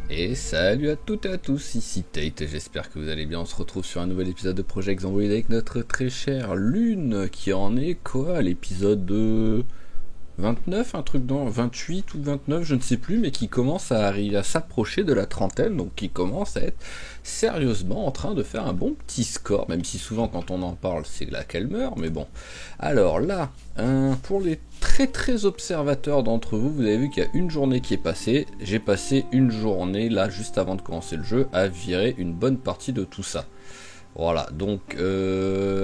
Et salut à toutes et à tous, ici Tate, j'espère que vous allez bien. On se retrouve sur un nouvel épisode de Project Zomboid avec notre très chère Lune, qui en est quoi, l'épisode de 29, un truc dans 28 ou 29, je ne sais plus, mais qui commence à arriver à s'approcher de la trentaine, donc qui commence à être sérieusement en train de faire un bon petit score, même si souvent quand on en parle c'est là qu'elle meurt, mais bon. Alors là, pour les très observateurs d'entre vous, vous avez vu qu'il y a une journée qui est passée. J'ai passé une journée là juste avant de commencer le jeu à virer une bonne partie de tout ça. Voilà, donc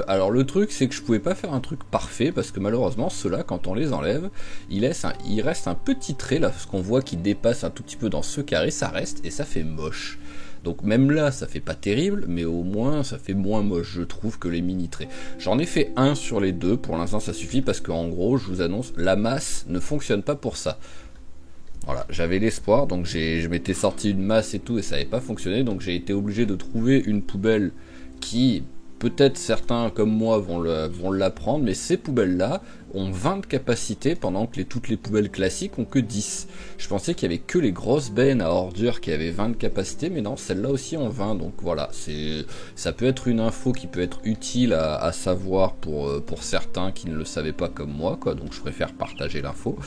alors le truc c'est que je pouvais pas faire un truc parfait parce que malheureusement ceux-là quand on les enlève, il reste un petit trait là, ce qu'on voit qui dépasse un tout petit peu dans ce carré, ça reste et ça fait moche. Donc même là ça fait pas terrible, mais au moins ça fait moins moche je trouve que les mini traits. J'en ai fait un sur les deux, pour l'instant ça suffit parce qu'en gros je vous annonce, la masse ne fonctionne pas pour ça. Voilà, j'avais l'espoir, donc je m'étais sorti une masse et tout et ça n'avait pas fonctionné, donc j'ai été obligé de trouver une poubelle qui, peut-être certains comme moi vont la prendre, mais ces poubelles-là ont 20 de capacité pendant que toutes les poubelles classiques ont que 10. Je pensais qu'il y avait que les grosses bennes à ordures qui avaient 20 de capacité, mais non, celles-là aussi ont 20, donc voilà, ça peut être une info qui peut être utile à savoir pour certains qui ne le savaient pas comme moi, quoi, donc je préfère partager l'info.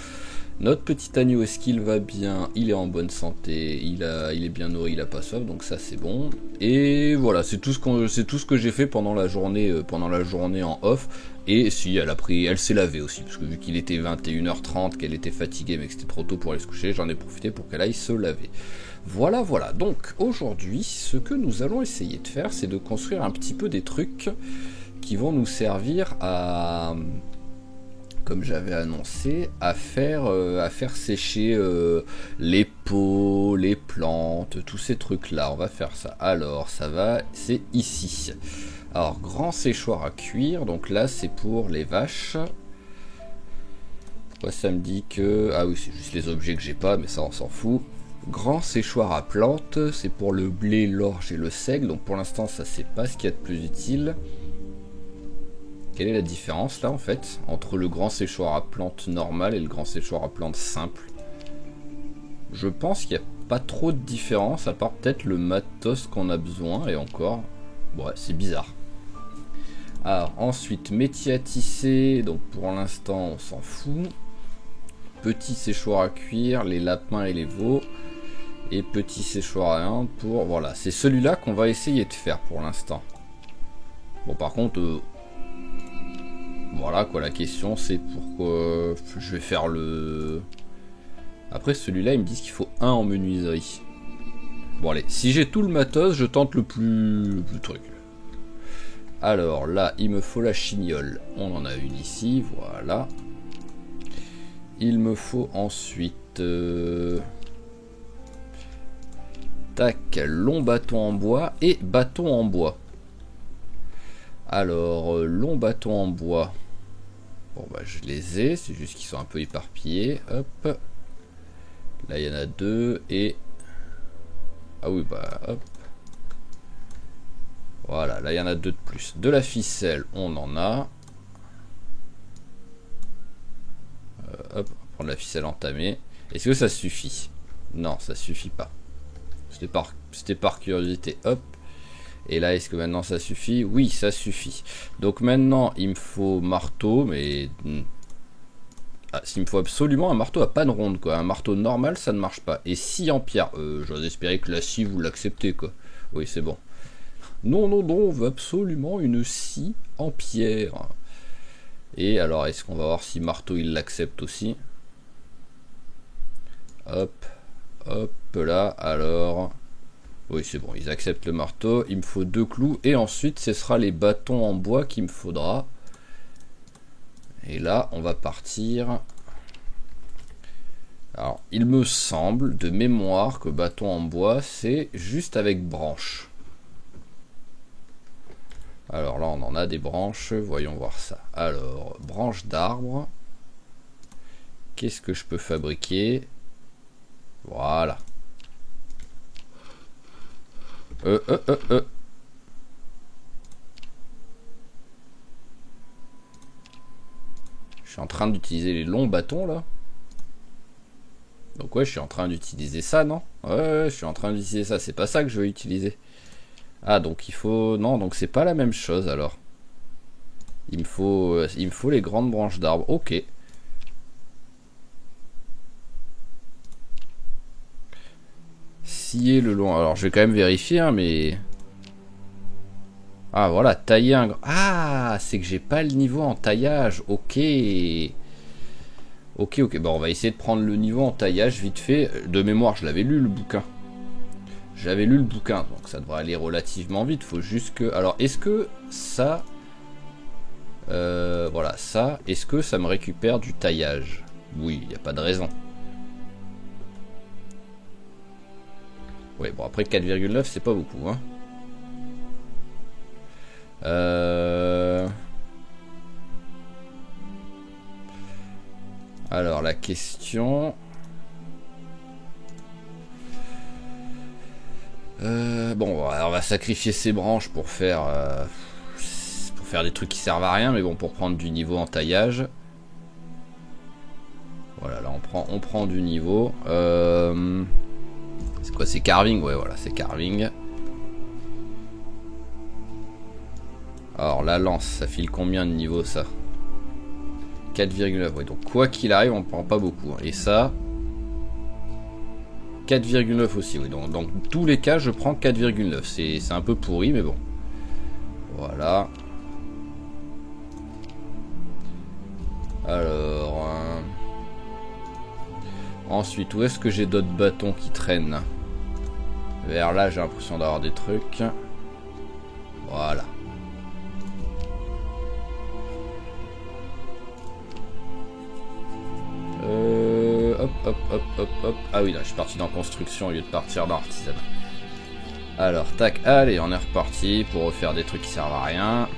Notre petit agneau, est-ce qu'il va bien? Il est en bonne santé, il est bien nourri, il a pas soif, donc ça c'est bon. Et voilà, c'est tout ce que j'ai fait pendant la journée en off. Et si elle s'est lavée aussi, parce que vu qu'il était 21h30, qu'elle était fatiguée mais que c'était trop tôt pour aller se coucher, j'en ai profité pour qu'elle aille se laver. Voilà, donc aujourd'hui, ce que nous allons essayer de faire, c'est de construire un petit peu des trucs qui vont nous servir à, comme j'avais annoncé, à faire sécher les pots, les plantes, tous ces trucs là, on va faire ça. Alors c'est ici. Alors grand séchoir à cuire, donc là c'est pour les vaches. Pourquoi ça me dit que... Ah oui, c'est juste les objets que j'ai pas, mais ça on s'en fout. Grand séchoir à plantes, c'est pour le blé, l'orge et le seigle, donc pour l'instant ça c'est pas ce qu'il y a de plus utile. Quelle est la différence là en fait entre le grand séchoir à plantes normal et le grand séchoir à plantes simple? Je pense qu'il n'y a pas trop de différence à part peut-être le matos qu'on a besoin et encore, ouais c'est bizarre. Alors ensuite métier à tisser, donc pour l'instant on s'en fout. Petit séchoir à cuire, les lapins et les veaux. Et petit séchoir à viande pour... Voilà, c'est celui-là qu'on va essayer de faire pour l'instant. Bon par contre... Voilà quoi, la question c'est pourquoi je vais faire le... Après celui-là ils me disent qu'il faut un en menuiserie. Bon allez, si j'ai tout le matos, je tente le plus truc. Alors là, il me faut la chignole. On en a une ici, voilà. Il me faut ensuite... Tac, long bâton en bois et bâton en bois. Alors, long bâton en bois... Bon bah je les ai, c'est juste qu'ils sont un peu éparpillés. Hop. Là il y en a deux et... Ah oui bah hop. Voilà, là il y en a deux de plus. De la ficelle, on en a. Hop, on va prendre la ficelle entamée. Est-ce que ça suffit? Non, ça suffit pas. C'était par curiosité. Hop. Et là, est-ce que maintenant ça suffit? Oui, ça suffit. Donc maintenant, il me faut marteau, mais... Ah, il me faut absolument un marteau à panne ronde, quoi. Un marteau normal, ça ne marche pas. Et scie en pierre. J'ose espérer que la scie, vous l'acceptez, quoi. Oui, c'est bon. Non, on veut absolument une scie en pierre. Et alors, est-ce qu'on va voir si marteau, il l'accepte aussi? Hop, là, alors... Oui, c'est bon, ils acceptent le marteau. Il me faut 2 clous. Et ensuite, ce sera les bâtons en bois qu'il me faudra. Et là, on va partir. Alors, il me semble, de mémoire, que bâton en bois, c'est juste avec branches. Alors là, on en a des branches. Voyons voir ça. Alors, branches d'arbre. Qu'est-ce que je peux fabriquer? Voilà. suis en train d'utiliser les longs bâtons là. Donc ouais, je suis en train d'utiliser ça, non? Ouais, je suis en train d'utiliser ça. C'est pas ça que je veux utiliser. Ah, donc il faut... Non, donc c'est pas la même chose alors. Il me faut les grandes branches d'arbres. Ok. Scier le long. Alors je vais quand même vérifier, hein, mais... Ah voilà, tailler un... Ah, c'est que j'ai pas le niveau en taillage. Ok. Ok. Bon, on va essayer de prendre le niveau en taillage vite fait. De mémoire, je l'avais lu le bouquin. J'avais lu le bouquin, donc ça devrait aller relativement vite. Faut juste que... Alors, est-ce que ça... voilà, ça... Est-ce que ça me récupère du taillage? Oui, il n'y a pas de raison. Ouais, bon, après 4,9, c'est pas beaucoup, hein. Alors, la question... bon, on va sacrifier ces branches pour faire des trucs qui servent à rien, mais bon, pour prendre du niveau en taillage. Voilà, là on prend du niveau. C'est quoi, c'est carving? Ouais, voilà, c'est carving. Alors la lance, ça file combien de niveau ça? 4,9. Ouais, donc quoi qu'il arrive, on prend pas beaucoup. Et ça, 4,9 aussi. Oui, donc dans tous les cas, je prends 4,9. C'est un peu pourri, mais bon. Voilà. Alors... Ensuite, où est-ce que j'ai d'autres bâtons qui traînent? Vers là, j'ai l'impression d'avoir des trucs. Voilà. Hop. Ah oui, là, je suis parti dans construction au lieu de partir dans artisanat. Alors, tac, allez, on est reparti pour refaire des trucs qui servent à rien.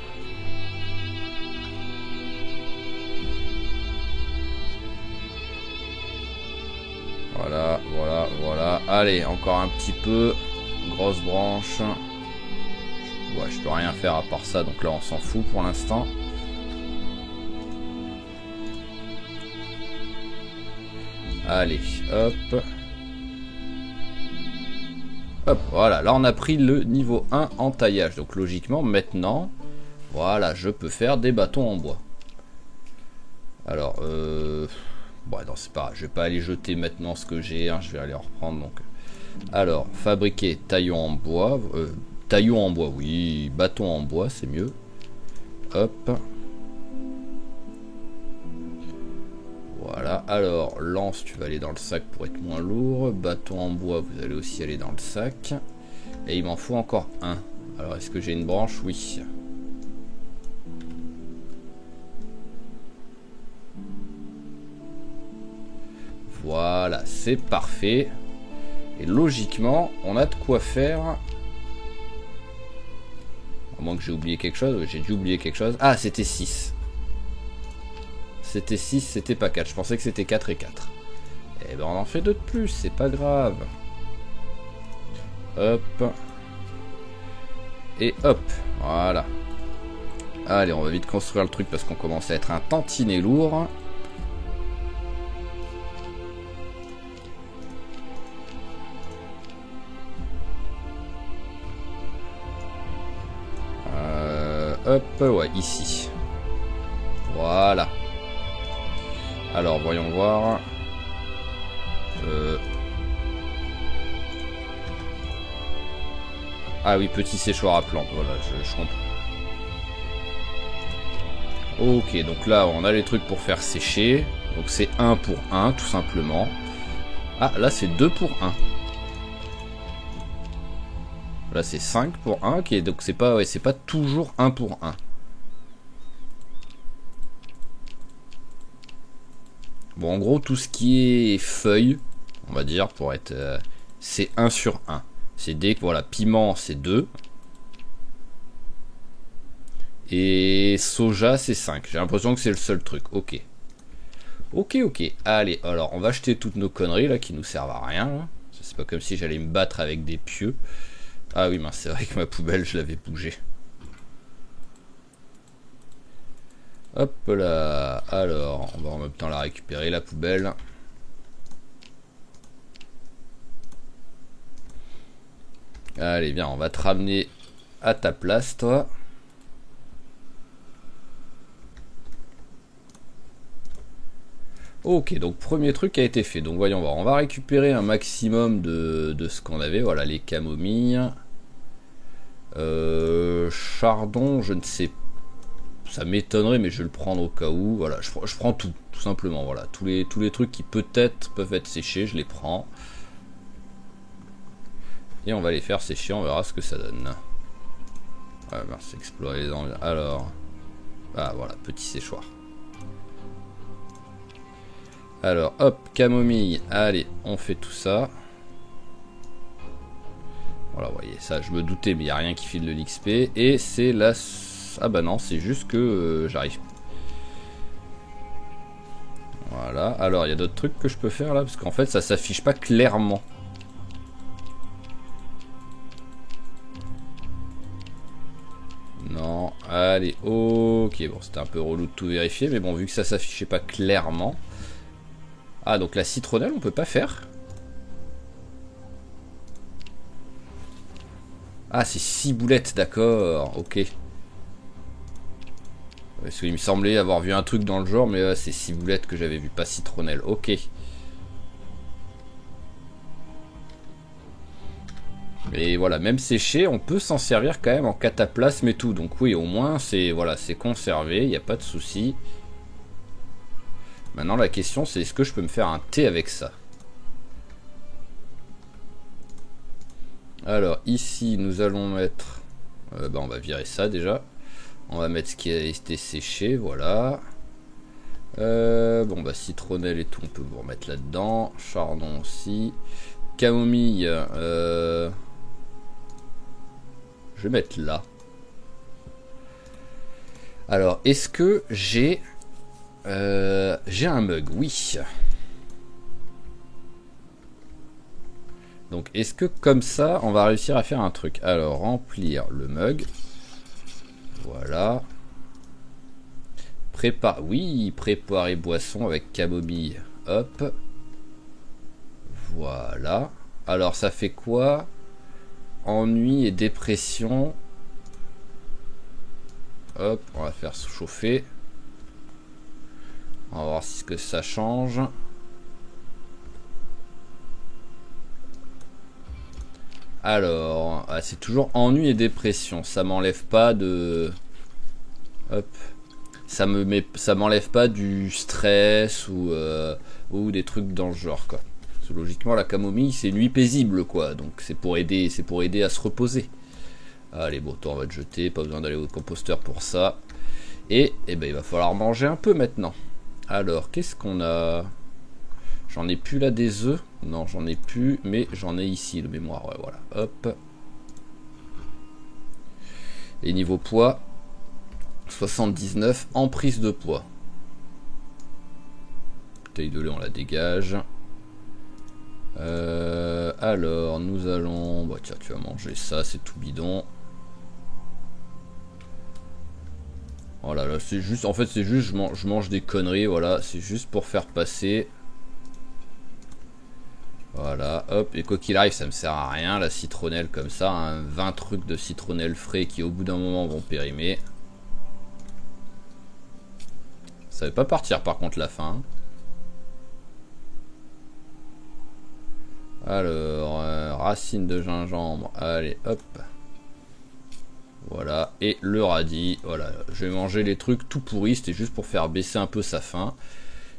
Voilà. Allez, encore un petit peu. Grosse branche. Ouais, je peux rien faire à part ça, donc là, on s'en fout pour l'instant. Allez, hop. Hop, voilà, là on a pris le niveau 1 en taillage. Donc logiquement, maintenant, voilà, je peux faire des bâtons en bois. Alors, bon, non, c'est pas grave, je vais pas aller jeter maintenant ce que j'ai, hein, je vais aller en reprendre. Donc, alors, fabriquer taillon en bois. Taillon en bois, oui, bâton en bois, c'est mieux. Hop. Voilà, alors lance, tu vas aller dans le sac pour être moins lourd. Bâton en bois, vous allez aussi aller dans le sac. Et il m'en faut encore un. Alors est-ce que j'ai une branche? Oui. Voilà, c'est parfait. Et logiquement, on a de quoi faire. À moins que j'ai oublié quelque chose. Oui, j'ai dû oublier quelque chose. Ah, c'était 6. C'était 6, c'était pas 4. Je pensais que c'était 4 et 4. Eh ben on en fait 2 de plus, c'est pas grave. Hop. Et hop. Voilà. Allez, on va vite construire le truc parce qu'on commence à être un tantinet lourd. Hop, ouais, ici. Voilà. Alors, voyons voir. Ah oui, petit séchoir à plantes, voilà, je comprends. Ok, donc là, on a les trucs pour faire sécher. Donc c'est 1 pour 1, tout simplement. Ah, là, c'est 2 pour 1. Là, c'est 5 pour 1. Ok, donc c'est pas, ouais, c'est pas toujours 1 pour 1. Bon, en gros, tout ce qui est feuilles, on va dire, pour être... c'est 1 sur 1. C'est dès que, voilà, piment, c'est 2. Et soja, c'est 5. J'ai l'impression que c'est le seul truc. Ok. Ok. Allez, alors, on va jeter toutes nos conneries, là, qui nous servent à rien. Là. C'est pas comme si j'allais me battre avec des pieux. Ah oui, mince, c'est vrai que ma poubelle, je l'avais bougée. Hop là. Alors, on va en même temps la récupérer, la poubelle. Allez, viens, on va te ramener à ta place, toi. Ok, donc premier truc a été fait. Donc voyons voir, on va récupérer un maximum de ce qu'on avait. Voilà, les camomilles. Chardon, je ne sais pas. Ça m'étonnerait, mais je vais le prendre au cas où. Voilà, je prends tout simplement. Voilà, tous les trucs qui peut-être peuvent être séchés, je les prends. Et on va les faire sécher, on verra ce que ça donne. Ouais, merci, explorer les envies. Alors, ah voilà, petit séchoir. Alors, hop, camomille. Allez, on fait tout ça. Voilà, vous voyez, ça, je me doutais, mais il n'y a rien qui file de l'XP. Et c'est la... Ah bah non, c'est juste que j'arrive. Voilà, alors il y a d'autres trucs que je peux faire là, parce qu'en fait, ça s'affiche pas clairement. Non, allez, ok, bon, c'était un peu relou de tout vérifier, mais bon, vu que ça s'affichait pas clairement... Ah, donc la citronnelle, on peut pas faire. Ah, c'est 6 boulettes, d'accord, ok. Parce qu'il me semblait avoir vu un truc dans le genre, mais c'est 6 boulettes que j'avais vu, pas citronnelle, ok. Et voilà, même séché, on peut s'en servir quand même en cataplasme et tout. Donc oui, au moins, c'est voilà, c'est conservé, il n'y a pas de souci. Maintenant, la question, c'est est-ce que je peux me faire un thé avec ça? Alors, ici, nous allons mettre... on va virer ça déjà. On va mettre ce qui a été séché, voilà. Bon, bah, citronnelle et tout, on peut vous remettre là-dedans. Chardon aussi. Camomille, je vais mettre là. Alors, est-ce que j'ai un mug? Oui. Donc, est-ce que comme ça, on va réussir à faire un truc? Alors, remplir le mug. Voilà. Oui, préparer boisson avec camomille. Hop. Voilà. Alors, ça fait quoi? Ennui et dépression. Hop, on va faire chauffer. On va voir si ce que ça change. Alors, c'est toujours ennui et dépression. Ça m'enlève pas de... Hop. Ça m'enlève pas du stress ou des trucs dans le genre, quoi. Parce que logiquement, la camomille, c'est nuit paisible, quoi. Donc c'est pour aider à se reposer. Allez, bon, toi, on va te jeter. Pas besoin d'aller au composteur pour ça. Et ben, il va falloir manger un peu maintenant. Alors, qu'est-ce qu'on a? J'en ai plus là des œufs. Non, j'en ai plus, mais j'en ai ici le mémoire. Ouais, voilà. Hop. Et niveau poids, 79 en prise de poids. Bouteille de lait, on la dégage. Alors, nous allons... Bah tiens, tu vas manger ça, c'est tout bidon. Voilà, là, c'est juste... En fait, c'est juste, je mange des conneries, voilà. C'est juste pour faire passer... Voilà, hop, et quoi qu'il arrive, ça me sert à rien, la citronnelle comme ça, hein, 20 trucs de citronnelle frais qui au bout d'un moment vont périmer. Ça va pas partir par contre la fin. Alors, racine de gingembre, allez, hop. Voilà, et le radis, voilà, je vais manger les trucs tout pourris, c'était juste pour faire baisser un peu sa faim.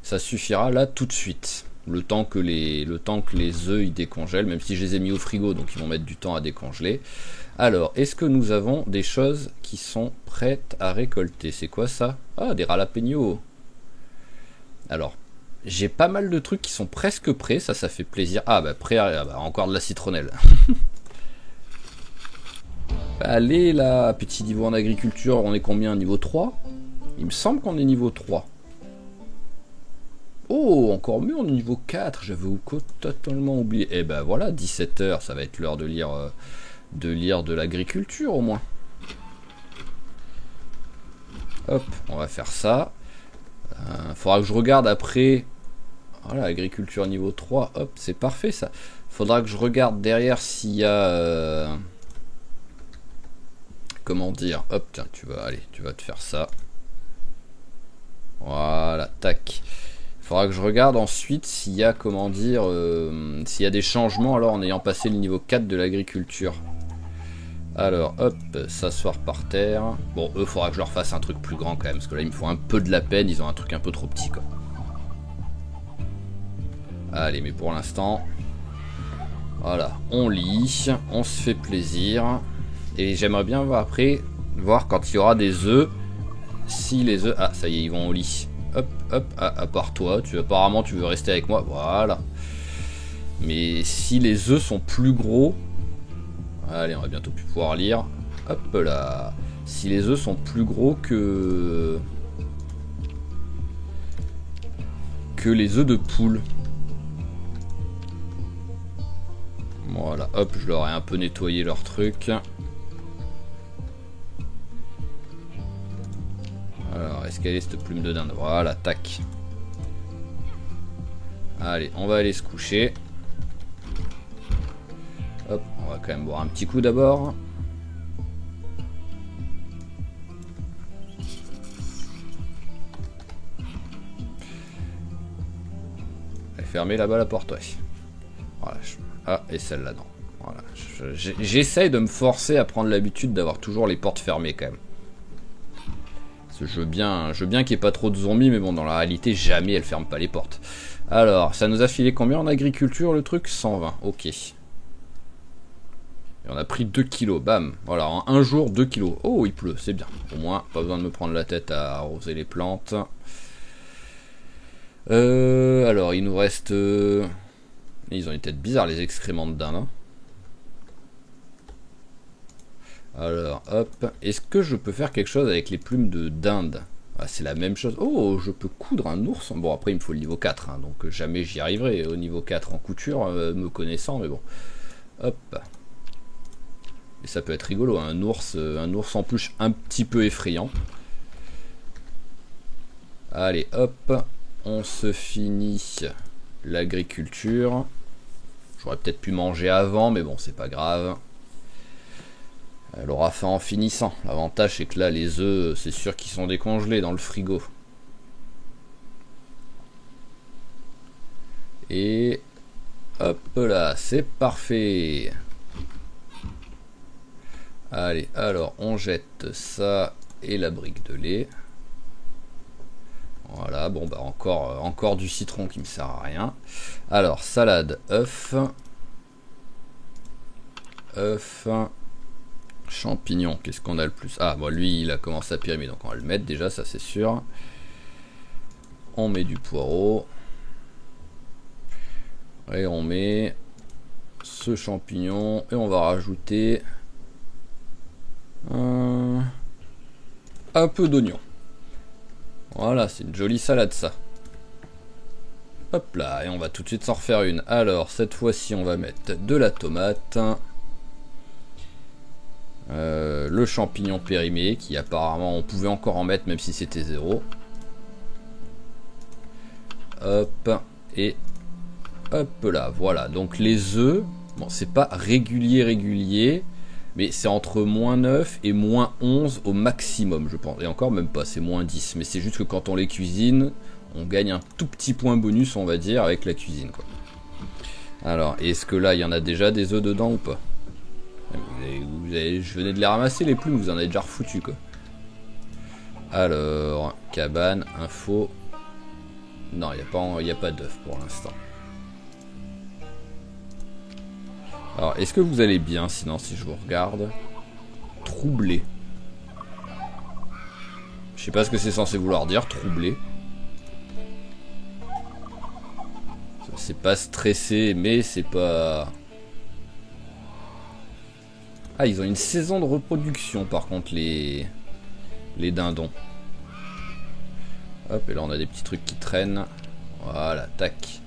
Ça suffira là tout de suite. Le temps que les œufs ils décongèlent, même si je les ai mis au frigo, donc ils vont mettre du temps à décongeler. Alors, est-ce que nous avons des choses qui sont prêtes à récolter? C'est quoi ça? Ah, des jalapeños. Alors, j'ai pas mal de trucs qui sont presque prêts, ça fait plaisir. Ah bah prêt à... bah, encore de la citronnelle. Allez là, petit niveau en agriculture, on est combien? Niveau 3? Il me semble qu'on est niveau 3. Oh, encore mieux, on est niveau 4, j'avais totalement oublié. Et ben voilà, 17 h, ça va être l'heure de lire de l'agriculture au moins. Hop, on va faire ça. Faudra que je regarde après. Voilà, agriculture niveau 3. Hop, c'est parfait ça. Faudra que je regarde derrière s'il y a... comment dire? Hop, tiens, tu vas te faire ça. Voilà, tac. Faudra que je regarde ensuite s'il y a, comment dire, s'il y a des changements alors en ayant passé le niveau 4 de l'agriculture. Alors, hop, s'asseoir par terre. Bon, eux, faudra que je leur fasse un truc plus grand quand même, parce que là, ils me font un peu de la peine, ils ont un truc un peu trop petit, quoi. Allez, mais pour l'instant, voilà, on lit, on se fait plaisir. Et j'aimerais bien voir après, voir quand il y aura des œufs, si les œufs... Ah, ça y est, ils vont au lit. Hop, hop, à part toi, apparemment tu veux rester avec moi, voilà. Mais si les œufs sont plus gros... Allez, on va bientôt plus pouvoir lire. Hop là. Si les œufs sont plus gros que les œufs de poule. Voilà, hop, je leur ai un peu nettoyé leur truc. Alors, est-ce qu'elle est cette plume de dinde? Voilà, tac. Allez, on va aller se coucher. Hop, on va quand même boire un petit coup d'abord. Elle est fermée là-bas la porte, ouais. Voilà. Ah, et celle-là, non. Voilà. J'essaye de me forcer à prendre l'habitude d'avoir toujours les portes fermées quand même. Parce que je veux bien qu'il n'y ait pas trop de zombies, mais bon, dans la réalité, jamais elle ferme pas les portes. Alors, ça nous a filé combien en agriculture le truc? 120, ok. Et on a pris 2 kilos, bam. Voilà, en un jour, 2 kilos. Oh, il pleut, c'est bien. Au moins, pas besoin de me prendre la tête à arroser les plantes. Alors, il nous reste... Ils ont une tête bizarre, les excréments de dinde. Hein. Alors, hop. Est-ce que je peux faire quelque chose avec les plumes de dinde? Ah, c'est la même chose. Oh, je peux coudre un ours. Bon, après, il me faut le niveau 4. Hein, donc, jamais j'y arriverai au niveau 4 en couture, me connaissant. Mais bon. Hop. Et ça peut être rigolo. Hein, un ours en peluche un petit peu effrayant. Allez, hop. On se finit l'agriculture. J'aurais peut-être pu manger avant, mais bon, c'est pas grave. Elle aura faim en finissant. L'avantage, c'est que là, les œufs, c'est sûr qu'ils sont décongelés dans le frigo. Et hop là, c'est parfait. Allez, alors, on jette ça et la brique de lait. Voilà, bon bah encore du citron qui me sert à rien. Alors, salade, œuf, champignons, qu'est-ce qu'on a le plus? Ah, bon, lui, il a commencé à périmer, donc on va le mettre déjà, ça c'est sûr. On met du poireau. Et on met ce champignon. Et on va rajouter un peu d'oignon. Voilà, c'est une jolie salade ça. Hop là, et on va tout de suite s'en refaire une. Alors, cette fois-ci, on va mettre de la tomate. Le champignon périmé, qui apparemment on pouvait encore en mettre même si c'était 0. Hop, et hop là, voilà. Donc les œufs, bon, c'est pas régulier, mais c'est entre moins 9 et moins 11 au maximum, je pense. Et encore même pas, c'est moins 10. Mais c'est juste que quand on les cuisine, on gagne un tout petit point bonus, on va dire, avec la cuisine, quoi. Alors, est-ce que là, il y en a déjà des œufs dedans ou pas? Je venais de les ramasser, les plumes, vous en avez déjà refoutu, quoi. Alors, cabane, info. Non, il n'y a pas d'œufs pour l'instant. Alors, est-ce que vous allez bien, sinon, si je vous regarde? Troublé. Je sais pas ce que c'est censé vouloir dire, troublé. C'est pas stressé, mais c'est pas... Ah, ils ont une saison de reproduction, par contre, les dindons. Hop, et là, on a des petits trucs qui traînent. Voilà, tac.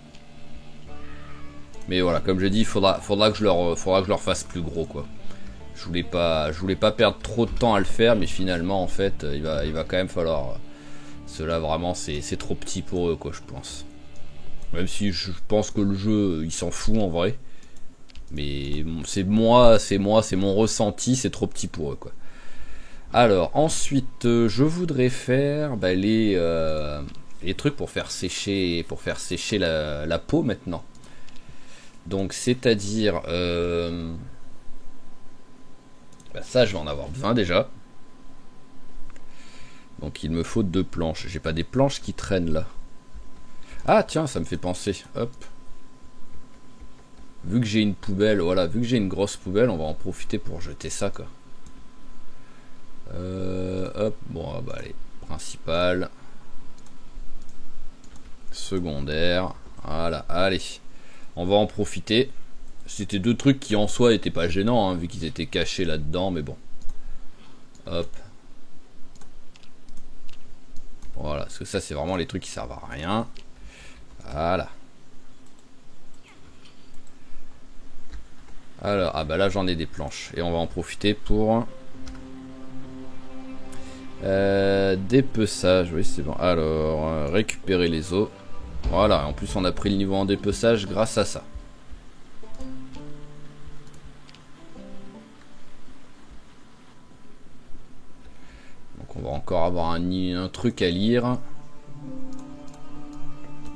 Mais voilà, comme je dis, faudra que je leur fasse plus gros, quoi. Je voulais pas perdre trop de temps à le faire, mais finalement en fait il va quand même falloir. Cela vraiment c'est trop petit pour eux quoi, je pense. Même si je pense que le jeu il s'en fout en vrai. Mais c'est mon ressenti, c'est trop petit pour eux quoi. Alors ensuite je voudrais faire les trucs pour faire sécher la peau maintenant. Donc c'est-à-dire ça je vais en avoir besoin déjà. Donc il me faut 2 planches. J'ai pas des planches qui traînent là. Ah tiens, ça me fait penser. Hop. Vu que j'ai une poubelle, voilà, vu que j'ai une grosse poubelle, on va en profiter pour jeter ça quoi. Hop, bon bah allez, principal, secondaire, voilà, allez, on va en profiter. C'était 2 trucs qui en soi étaient pas gênants, hein, vu qu'ils étaient cachés là-dedans, mais bon. Hop. Voilà, parce que ça c'est vraiment les trucs qui servent à rien. Voilà. Alors, ah bah là j'en ai des planches. Et on va en profiter pour... dépeçage, oui c'est bon. Alors, récupérer les os. Voilà, en plus on a pris le niveau en dépeçage grâce à ça. Donc on va encore avoir un truc à lire.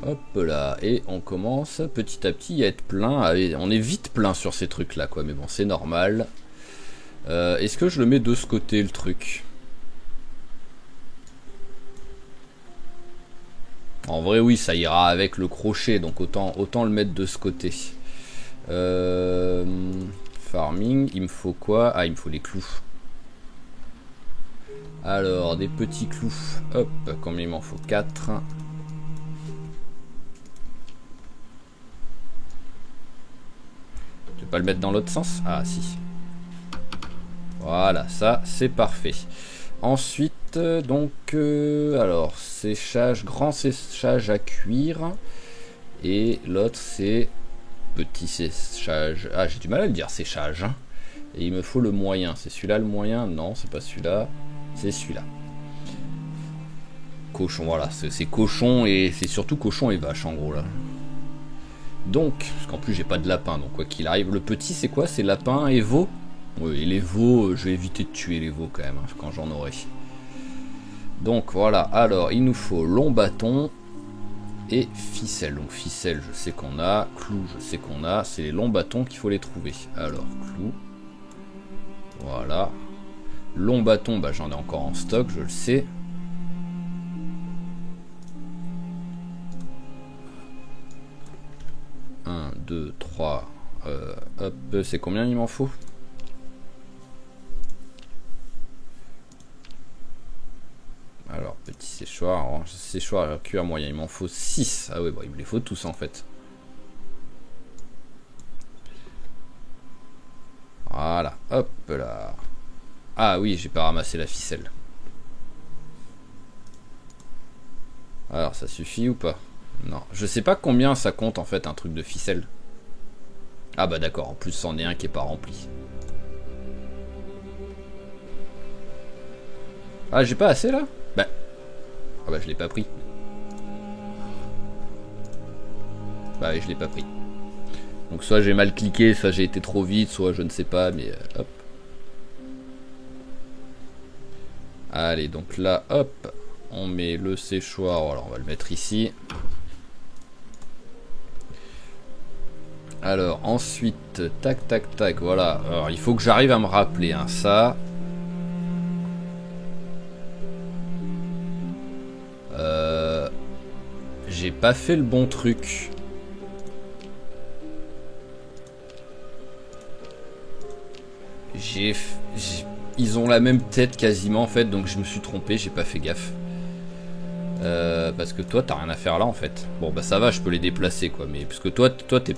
Hop là, et on commence petit à petit à être plein. Allez, on est vite plein sur ces trucs là quoi, mais bon c'est normal. Est-ce que je le mets de ce côté le truc? En vrai oui, ça ira avec le crochet, donc autant le mettre de ce côté. Farming, il me faut quoi? Ah, il me faut les clous. Alors, des petits clous. Hop, combien il m'en faut? 4. Je vais pas le mettre dans l'autre sens? Ah si. Voilà, ça c'est parfait. Ensuite, donc, alors, séchage, grand séchage à cuire. Et l'autre c'est petit séchage. Ah, j'ai du mal à le dire, séchage. Hein. Et il me faut le moyen. C'est celui-là le moyen? Non, c'est pas celui-là. C'est celui-là. Cochon, voilà. C'est cochon et c'est surtout cochon et vache en gros là. Donc, parce qu'en plus j'ai pas de lapin, donc quoi qu'il arrive. Le petit c'est quoi? C'est lapin et veau? Oui, et les veaux, je vais éviter de tuer les veaux quand même, hein, quand j'en aurai. Donc voilà, alors il nous faut long bâton et ficelle. Donc ficelle, je sais qu'on a. Clou, je sais qu'on a. C'est les longs bâtons qu'il faut les trouver. Alors, clou. Voilà. Long bâton, bah j'en ai encore en stock, je le sais. Un, 2, 3. Hop, c'est combien il m'en faut? Alors, petit séchoir. Séchoir à cuir moyen, il m'en faut 6. Ah ouais, bon, il me les faut tous en fait. Voilà, hop là. Ah oui, j'ai pas ramassé la ficelle. Alors, ça suffit ou pas? Non, je sais pas combien ça compte en fait un truc de ficelle. Ah bah d'accord, en plus c'en est un qui est pas rempli. Ah, j'ai pas assez là? Bah. Ah bah je l'ai pas pris. Bah oui, je l'ai pas pris. Donc soit j'ai mal cliqué, soit j'ai été trop vite, soit je ne sais pas, mais hop. Allez, donc là, hop, on met le séchoir, alors on va le mettre ici. Alors ensuite, tac tac tac, voilà. Alors il faut que j'arrive à me rappeler, hein, ça. J'ai pas fait le bon truc. Ils ont la même tête quasiment en fait, donc je me suis trompé, j'ai pas fait gaffe. Parce que toi t'as rien à faire là en fait. Bon bah ça va, je peux les déplacer quoi, mais parce que toi t'es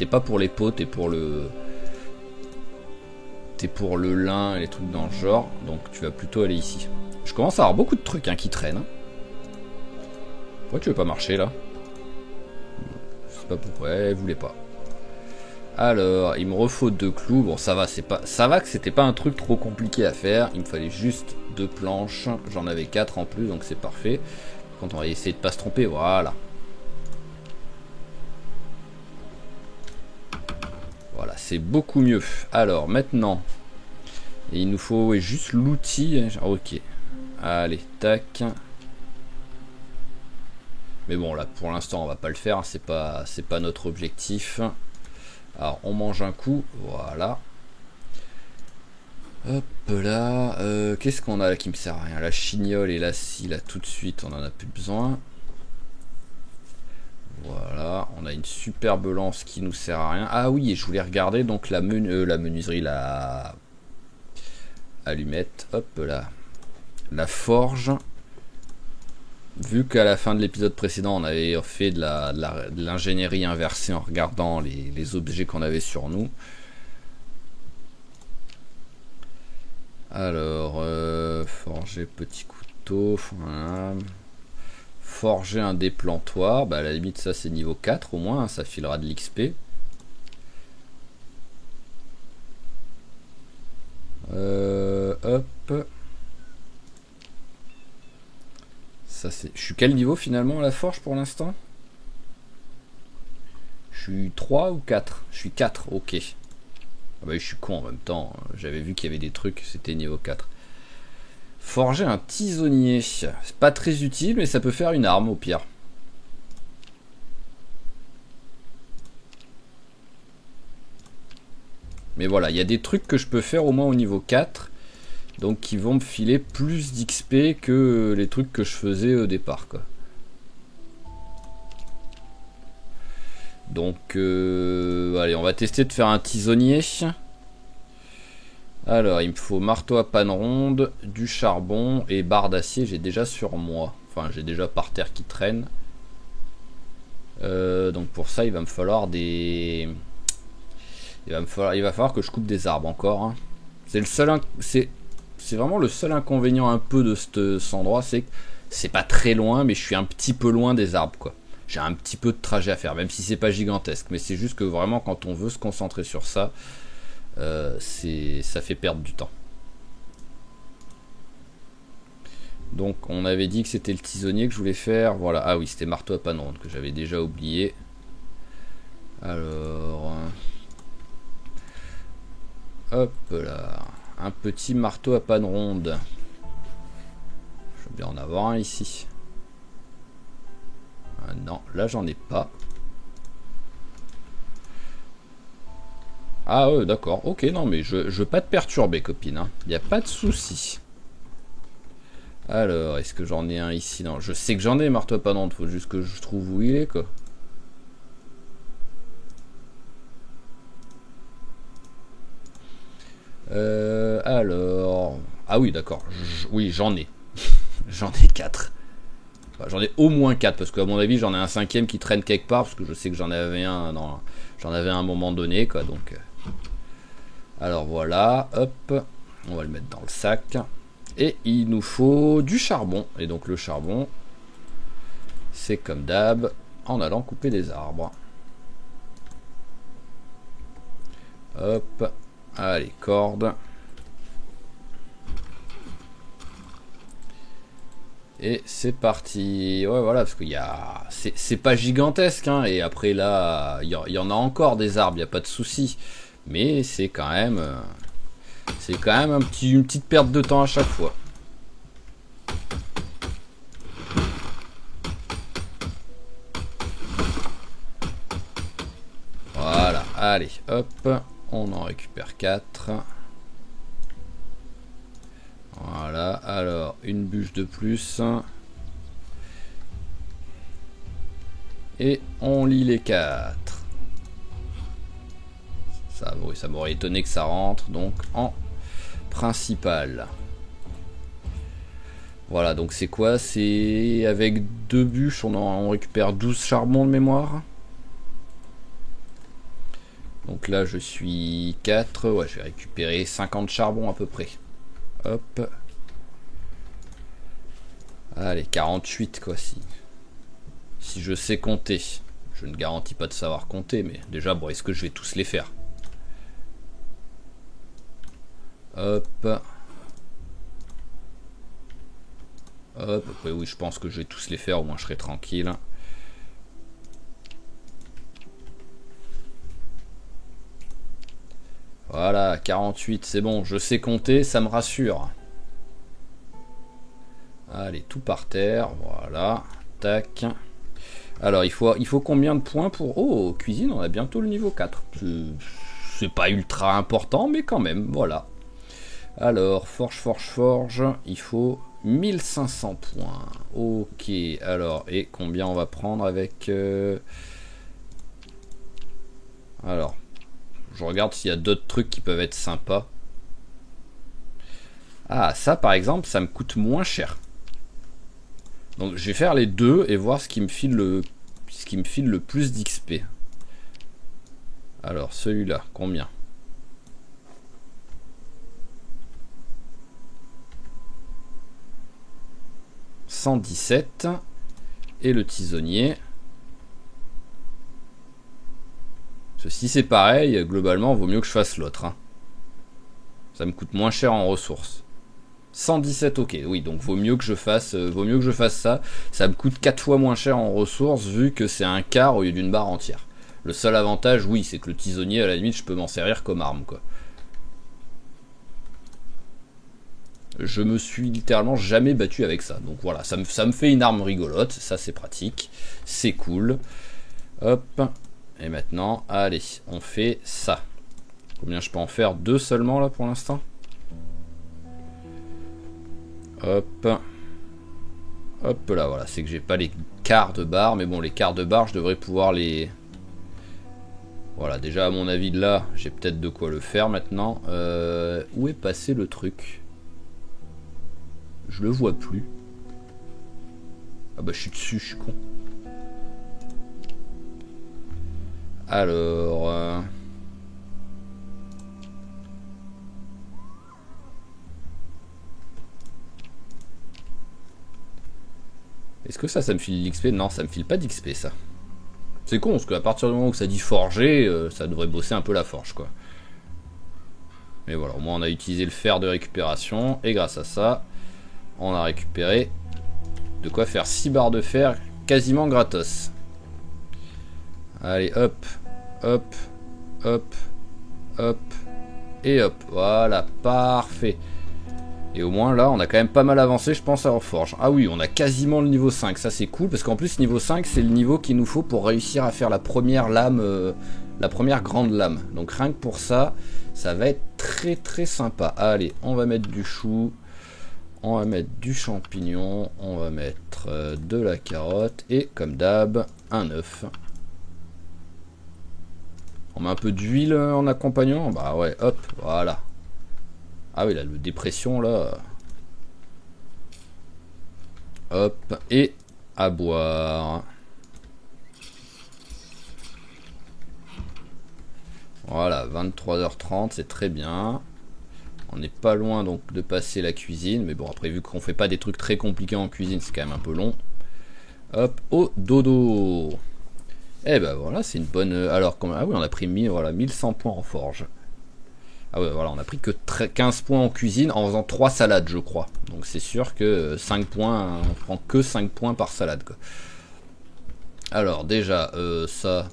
pas pour les pots, t'es pour le lin et les trucs dans le genre, donc tu vas plutôt aller ici. Je commence à avoir beaucoup de trucs hein, qui traînent. Hein. Pourquoi tu veux pas marcher là? Je sais pas pourquoi, elle voulait pas. Alors, il me refaut 2 clous. Bon, ça va, ça va que c'était pas un truc trop compliqué à faire. Il me fallait juste 2 planches. J'en avais 4 en plus, donc c'est parfait. Quand on va essayer de pas se tromper, voilà. Voilà, c'est beaucoup mieux. Alors, maintenant, il nous faut juste l'outil. Ok. Allez, tac. Mais bon, là, pour l'instant, on va pas le faire. C'est pas notre objectif. Alors, on mange un coup. Voilà. Hop là. Qu'est-ce qu'on a là qui me sert à rien? La chignole et la scie, là, tout de suite, on en a plus besoin. Voilà. On a une superbe lance qui nous sert à rien. Ah oui, et je voulais regarder donc la menuiserie, la allumette. Hop là. La forge. Vu qu'à la fin de l'épisode précédent, on avait fait de l'ingénierie inversée en regardant les objets qu'on avait sur nous. Alors, forger petit couteau. Voilà. Forger un déplantoir. Bah, à la limite, ça c'est niveau 4 au moins. Hein, ça filera de l'XP. Hop. Ça, c'est... Je suis quel niveau finalement à la forge pour l'instant? Je suis 3 ou 4? Je suis 4, ok. Ah bah je suis con en même temps. J'avais vu qu'il y avait des trucs, c'était niveau 4. Forger un tisonnier. C'est pas très utile, mais ça peut faire une arme au pire. Mais voilà, il y a des trucs que je peux faire au moins au niveau 4. Donc qui vont me filer plus d'XP que les trucs que je faisais au départ, quoi. Donc allez, on va tester de faire un tisonnier. Alors il me faut marteau à panne ronde, du charbon et barre d'acier. J'ai déjà sur moi. Enfin j'ai déjà par terre qui traîne. Donc pour ça il va me falloir des... Il va falloir que je coupe des arbres encore, hein. C'est le seul... C'est vraiment le seul inconvénient un peu de cet endroit, c'est que c'est pas très loin, mais je suis un petit peu loin des arbres, quoi. J'ai un petit peu de trajet à faire, même si c'est pas gigantesque, mais c'est juste que vraiment quand on veut se concentrer sur ça, ça fait perdre du temps. Donc on avait dit que c'était le tisonnier que je voulais faire, voilà. Ah oui, c'était marteau à panne ronde que j'avais déjà oublié. Alors... Hop là... Un petit marteau à panne ronde. Je veux bien en avoir un ici. Ah non, là j'en ai pas. Ah d'accord, ok, non mais je veux pas te perturber copine, hein. Y a pas de souci. Alors, est-ce que j'en ai un ici? Non, je sais que j'en ai marteau à panne ronde, faut juste que je trouve où il est, quoi. Alors... Ah oui, d'accord. Oui, j'en ai. J'en ai 4. Enfin, j'en ai au moins 4, parce qu'à mon avis, j'en ai un 5ème qui traîne quelque part, parce que je sais que j'en avais un j'en avais un à un moment donné, quoi, donc... Alors voilà, hop. On va le mettre dans le sac. Et il nous faut du charbon. Et donc le charbon, c'est comme d'hab, en allant couper des arbres. Hop. Allez, corde. Et c'est parti. Ouais, voilà, parce qu'il y a... C'est pas gigantesque, hein. Et après, là, il y en a encore des arbres, il n'y a pas de souci. Mais c'est quand même... c'est quand même une petite perte de temps à chaque fois. Voilà, allez, hop. On en récupère 4. Voilà, alors une bûche de plus. Et on lit les 4. Ça, oui, ça m'aurait étonné que ça rentre, donc en principal. Voilà, donc c'est quoi? C'est avec 2 bûches, on récupère 12 charbons de mémoire. Donc là, je suis 4. Ouais, je vais récupérer 50 charbons à peu près. Hop. Allez, 48 quoi, si je sais compter. Je ne garantis pas de savoir compter, mais déjà, bon, est-ce que je vais tous les faire? Hop. Hop, oui, je pense que je vais tous les faire, au moins je serai tranquille. Voilà, 48, c'est bon, je sais compter, ça me rassure. Allez, tout par terre, voilà, tac. Alors, il faut combien de points pour... Oh, cuisine, on a bientôt le niveau 4. C'est pas ultra important, mais quand même, voilà. Alors, forge, il faut 1500 points. Ok, alors, et combien on va prendre avec... Alors, je regarde s'il y a d'autres trucs qui peuvent être sympas. Ah, ça par exemple, ça me coûte moins cher. Donc je vais faire les deux et voir ce qui me file le plus d'XP. Alors, celui-là, combien? « 117. Et le tisonnier. Si c'est pareil, globalement, vaut mieux que je fasse l'autre. Hein. Ça me coûte moins cher en ressources. 117, ok, oui, donc vaut mieux que je fasse ça. Ça me coûte 4 fois moins cher en ressources vu que c'est un quart au lieu d'une barre entière. Le seul avantage, oui, c'est que le tisonnier, à la limite, je peux m'en servir comme arme, quoi. Je me suis littéralement jamais battu avec ça. Donc voilà, ça me fait une arme rigolote. Ça, c'est pratique. C'est cool. Hop. Et maintenant, allez, on fait ça. Combien je peux en faire? 2 seulement, là, pour l'instant? Hop. Hop là, voilà. C'est que j'ai pas les quarts de barre. Mais bon, les quarts de barre, je devrais pouvoir les... Voilà, déjà, à mon avis, là, j'ai peut-être de quoi le faire maintenant. Où est passé le truc? Je le vois plus. Ah bah, je suis dessus, je suis con. Alors... Est-ce que ça me file l'XP? Non, ça me file pas d'XP, ça. C'est con, parce qu'à partir du moment où ça dit forger, ça devrait bosser un peu la forge, quoi. Mais voilà, au moins on a utilisé le fer de récupération, et grâce à ça, on a récupéré de quoi faire 6 barres de fer quasiment gratos. Allez, hop, hop, hop, hop, et hop. Voilà, parfait. Et au moins là, on a quand même pas mal avancé, je pense, à Reforge. Ah oui, on a quasiment le niveau 5, ça c'est cool, parce qu'en plus, niveau 5, c'est le niveau qu'il nous faut pour réussir à faire la première lame, la première grande lame. Donc rien que pour ça, ça va être très très sympa. Allez, on va mettre du chou, on va mettre du champignon, on va mettre de la carotte, et comme d'hab, un œuf. On met un peu d'huile en accompagnant, bah ouais, hop, voilà. Ah oui, là, le dépression, là. Hop, et à boire. Voilà, 23h30, c'est très bien. On n'est pas loin donc de passer la cuisine, mais bon, après, vu qu'on fait pas des trucs très compliqués en cuisine, c'est quand même un peu long. Hop, au dodo. Et ben voilà, c'est une bonne... Alors, ah oui, on a pris 1100 points en forge. Ah ouais, voilà, on a pris que 15 points en cuisine en faisant 3 salades, je crois. Donc c'est sûr que 5 points, on prend que 5 points par salade, quoi. Alors déjà, ça...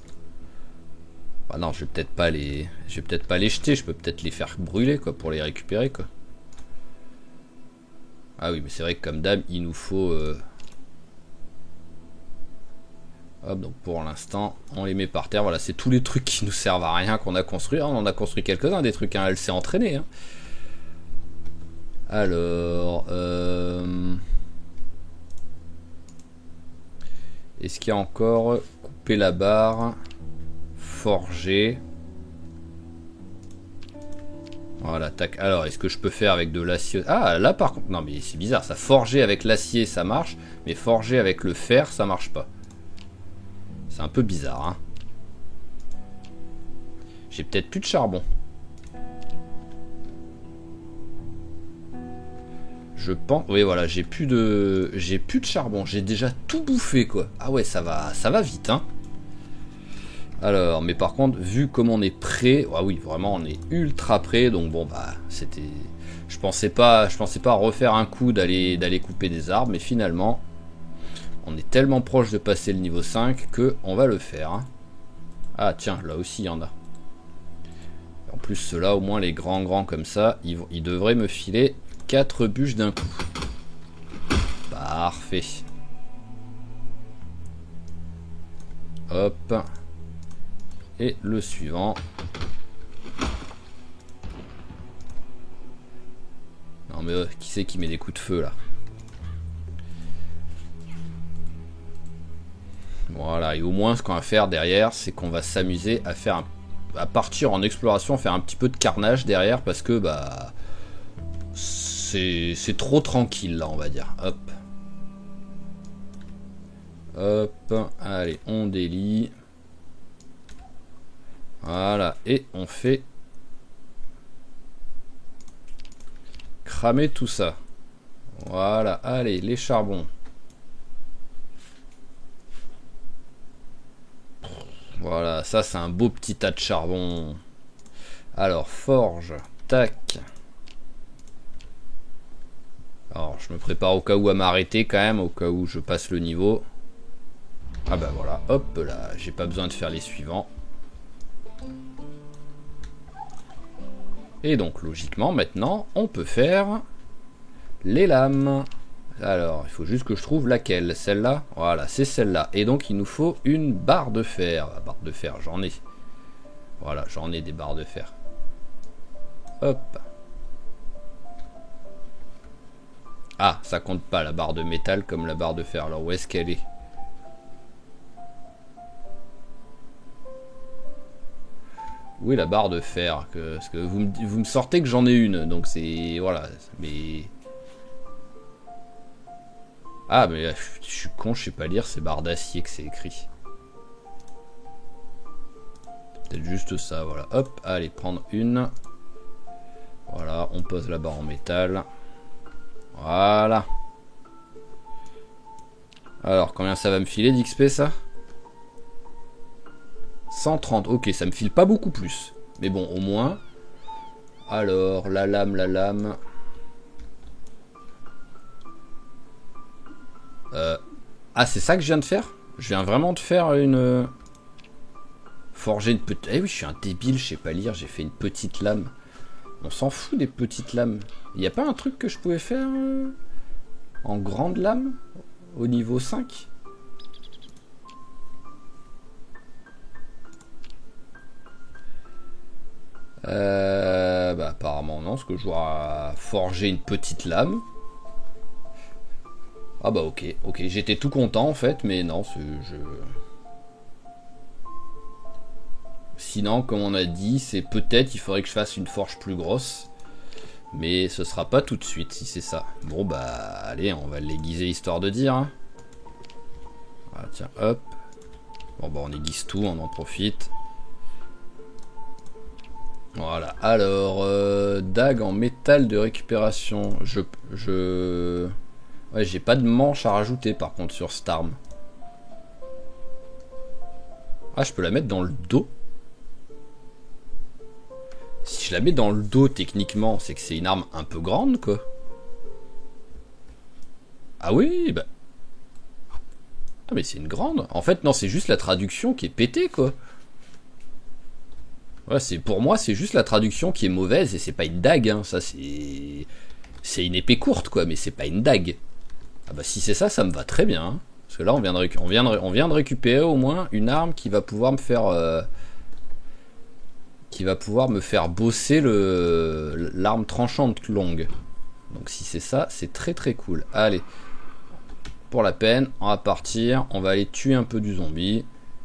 Ah non, je vais peut-être pas les jeter, je peux peut-être les faire brûler, quoi, pour les récupérer, quoi. Ah oui, mais c'est vrai que comme d'hab, il nous faut... Hop, donc pour l'instant, on les met par terre. Voilà, c'est tous les trucs qui nous servent à rien qu'on a construit. On en a construit quelques-uns, des trucs, hein. Elle s'est entraînée. Hein. Alors... Est-ce qu'il y a encore couper la barre, forger. Voilà, tac. Alors, est-ce que je peux faire avec de l'acier? Ah, là par contre... Non, mais c'est bizarre, ça. Forger avec l'acier, ça marche. Mais forger avec le fer, ça marche pas. C'est un peu bizarre, hein. J'ai peut-être plus de charbon. Je pense... Oui, voilà, j'ai plus de charbon. J'ai déjà tout bouffé, quoi. Ah ouais, ça va vite, hein. Alors, mais par contre, vu comme on est prêt, ah oui, vraiment, on est ultra prêt, donc bon, bah, c'était... Je pensais pas refaire un coup d'aller couper des arbres, mais finalement, on est tellement proche de passer le niveau 5 que on va le faire. Hein. Ah tiens, là aussi il y en a. En plus, ceux-là, au moins les grands comme ça, ils devraient me filer 4 bûches d'un coup. Parfait. Hop. Et le suivant. Non mais qui c'est qui met des coups de feu là? Voilà, et au moins ce qu'on va faire derrière, c'est qu'on va s'amuser à faire à partir en exploration, faire un petit peu de carnage derrière, parce que bah c'est trop tranquille là, on va dire. Hop. Hop, allez, on délie. Voilà, et on fait cramer tout ça. Voilà, allez, les charbons. Voilà, ça c'est un beau petit tas de charbon. Alors, forge, tac. Alors, je me prépare au cas où à m'arrêter quand même, au cas où je passe le niveau. Ah bah voilà, hop là, j'ai pas besoin de faire les suivants. Et donc, logiquement, maintenant, on peut faire les lames. Alors, il faut juste que je trouve laquelle. Celle-là? Voilà, c'est celle-là. Et donc, il nous faut une barre de fer. La barre de fer, j'en ai. Voilà, j'en ai des barres de fer. Hop. Ah, ça compte pas la barre de métal comme la barre de fer. Alors, où est-ce qu'elle est? Où est la barre de fer? Parce que vous me sortez que j'en ai une. Donc, c'est... Voilà. Mais... Ah, mais je suis con, je sais pas lire, c'est barre d'acier que c'est écrit. Peut-être juste ça, voilà. Hop, allez, prendre une. Voilà, on pose la barre en métal. Voilà. Alors, combien ça va me filer d'XP, ça? 130, ok, ça me file pas beaucoup plus. Mais bon, au moins. Alors, la lame. Ah, c'est ça que je viens de faire? Je viens vraiment de faire une... Forger une petite... Eh oui, je suis un débile, je sais pas lire, j'ai fait une petite lame. On s'en fout des petites lames. Il n'y a pas un truc que je pouvais faire en grande lame au niveau 5? Bah apparemment non, parce que je dois forger une petite lame. Ah bah ok, j'étais tout content en fait, mais non, Sinon, comme on a dit, c'est peut-être il faudrait que je fasse une forge plus grosse. Mais ce sera pas tout de suite si c'est ça. Bon bah allez, on va l'aiguiser histoire de dire. Hein. Voilà, tiens, hop. Bon bah on aiguise tout, on en profite. Voilà, alors, dague en métal de récupération. Ouais, j'ai pas de manche à rajouter par contre sur cette arme. Ah, je peux la mettre dans le dos? Si je la mets dans le dos, techniquement, c'est que c'est une arme un peu grande, quoi. Ah oui, bah... Ah mais c'est une grande. En fait, non, c'est juste la traduction qui est pétée, quoi. Ouais, pour moi, c'est juste la traduction qui est mauvaise et c'est pas une dague, hein. Ça, c'est une épée courte, quoi, mais c'est pas une dague. Ah bah si c'est ça, ça me va très bien. Hein. Parce que là, on vient de récupérer au moins une arme qui va pouvoir me faire... bosser l'arme tranchante longue. Donc si c'est ça, c'est très très cool. Allez, pour la peine, on va partir. On va aller tuer un peu du zombie.